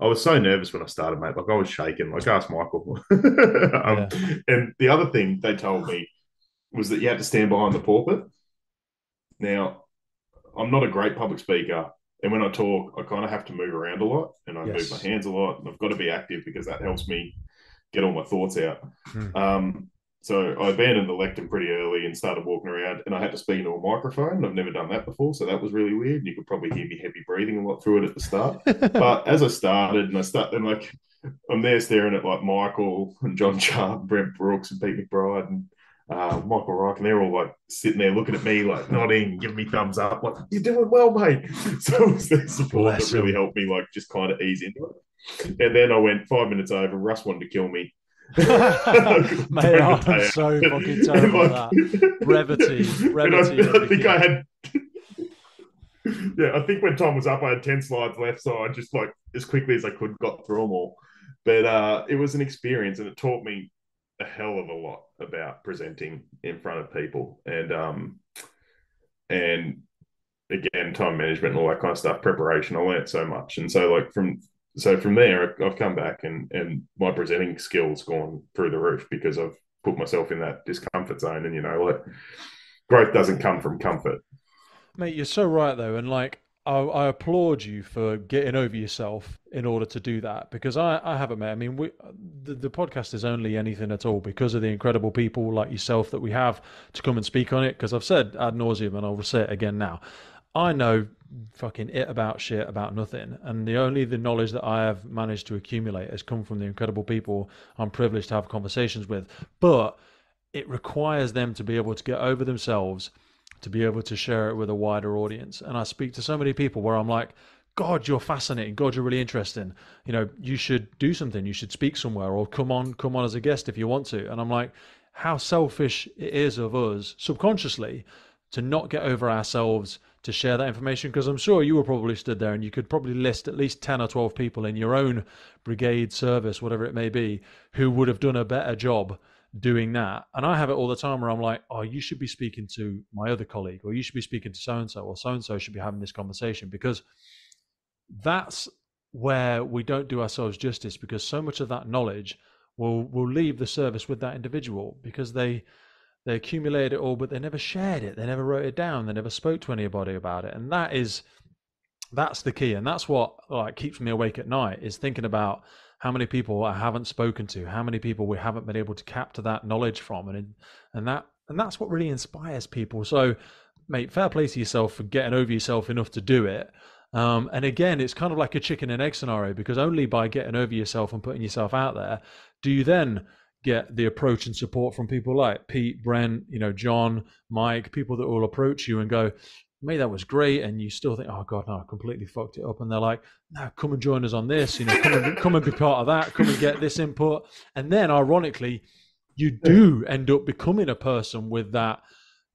was so nervous when I started, mate. Like, I was shaking. Like, ask Michael. And the other thing they told me was that you had to stand behind the pulpit. Now, I'm not a great public speaker. And when I talk, I kind of have to move around a lot and I move my hands a lot. And I've got to be active because that helps me get all my thoughts out. So I abandoned the lectern pretty early and started walking around, and I had to speak into a microphone. I've never done that before, so that was really weird. You could probably hear me heavy breathing a lot through it at the start. But as I started, and like I'm there staring at like Michael and John Sharp, Brent Brooks and Pete McBride and Michael Reich, and they're all like sitting there looking at me, like nodding, giving me thumbs up, like, you're doing well, mate. So it was their support that really helped me like just kind of ease into it. And then I went 5 minutes over. Russ wanted to kill me. Mate, I'm so fucking terrible at that. Brevity. I think I had. Yeah, I think when time was up, I had 10 slides left, so I just like as quickly as I could got through them all. But it was an experience, and it taught me a hell of a lot about presenting in front of people, and again, time management and all that kind of stuff, preparation. I learned so much, and so from there, I've come back and my presenting skills gone through the roof because I've put myself in that discomfort zone, and like growth doesn't come from comfort. Mate, you're so right though, and like I applaud you for getting over yourself in order to do that, because I haven't, mate. I mean, the podcast is only anything at all because of the incredible people like yourself that we have to come and speak on it. Because I've said ad nauseum, and I'll say it again now, I know fucking it about shit about nothing, and the knowledge that I have managed to accumulate has come from the incredible people I'm privileged to have conversations with. But it requires them to be able to get over themselves, to be able to share it with a wider audience. And I speak to so many people where I'm like, God, you're fascinating. God, you're really interesting. You know, you should do something. You should speak somewhere, or come on as a guest if you want to. And I'm like, how selfish it is of us subconsciously to not get over ourselves to share that information. Because I'm sure you were probably stood there and you could probably list at least 10 or 12 people in your own brigade, service, whatever it may be, who would have done a better job doing that. And I have it all the time where I'm like, oh, you should be speaking to my other colleague, or you should be speaking to so-and-so, or so-and-so should be having this conversation, because that's where we don't do ourselves justice, because so much of that knowledge will leave the service with that individual because they accumulated it all, but they never shared it. They never wrote it down. They never spoke to anybody about it. And that's the key. And that's what like keeps me awake at night, is thinking about how many people I haven't spoken to, how many people we haven't been able to capture that knowledge from. And that's what really inspires people. So, mate, fair play to yourself for getting over yourself enough to do it. And again, it's kind of like a chicken and egg scenario, because only by getting over yourself and putting yourself out there do you then get the approach and support from people like Pete, Brent, John, Mike, people that will approach you and go, mate, that was great. And you still think, oh God, no, I completely fucked it up. And they're like, no, come and join us on this, come and be part of that, come and get this input. And then ironically, you do end up becoming a person with that,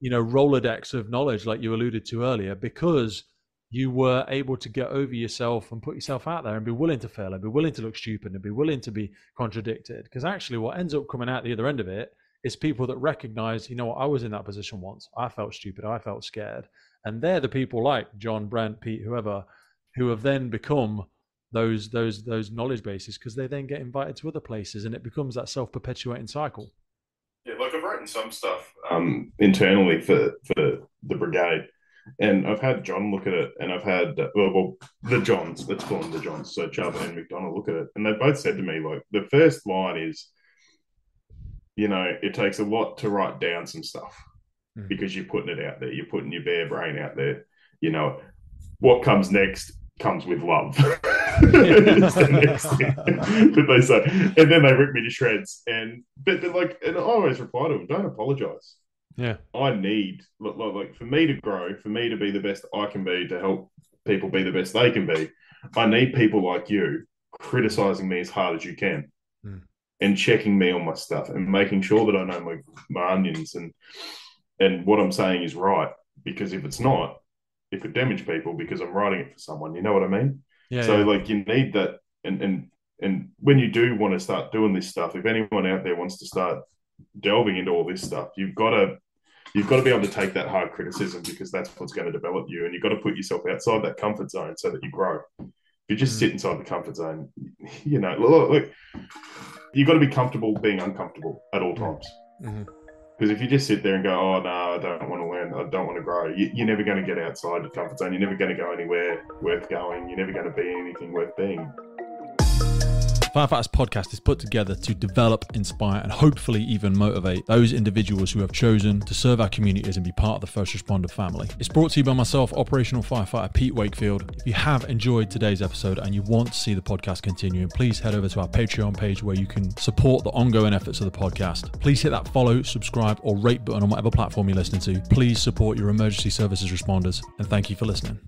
Rolodex of knowledge, like you alluded to earlier, because you were able to get over yourself and put yourself out there and be willing to fail and be willing to look stupid and be willing to be contradicted. Because actually what ends up coming out the other end of it is people that recognize, I was in that position once. I felt stupid. I felt scared. And they're the people like John, Brent, Pete, whoever, who have then become those knowledge bases, because they then get invited to other places, and it becomes that self-perpetuating cycle. Yeah, like I've written some stuff internally for the brigade, and I've had John look at it, and I've had the Johns, let's call them the Johns, so Chubb and McDonald, look at it, and they both said to me, like, the first line is, it takes a lot to write down some stuff. Because you're putting it out there, you're putting your bare brain out there. What comes next comes with love. It's the next thing that they say, and then they rip me to shreds. And I always reply to them, don't apologize. Yeah, I need like for me to grow, for me to be the best I can be, to help people be the best they can be. I need people like you criticizing me as hard as you can, and checking me on my stuff, and making sure that I know my onions and what I'm saying is right, because if it's not, it could damage people because I'm writing it for someone. You know what I mean? Yeah. So like you need that, and when you do want to start doing this stuff, if anyone out there wants to start delving into all this stuff, you've got to be able to take that hard criticism, because that's what's going to develop you, and you've got to put yourself outside that comfort zone so that you grow. If you just sit inside the comfort zone, look, you've got to be comfortable being uncomfortable at all times. Because if you just sit there and go, oh, no, I don't want to learn, I don't want to grow, you're never going to get outside the comfort zone. You're never going to go anywhere worth going. You're never going to be anything worth being. Firefighters podcast is put together to develop, inspire, and hopefully even motivate those individuals who have chosen to serve our communities and be part of the first responder family. It's brought to you by myself, operational firefighter Pete Wakefield. If you have enjoyed today's episode and you want to see the podcast continuing, please head over to our Patreon page where you can support the ongoing efforts of the podcast. Please hit that follow, subscribe, or rate button on whatever platform you're listening to. Please support your emergency services responders, and thank you for listening.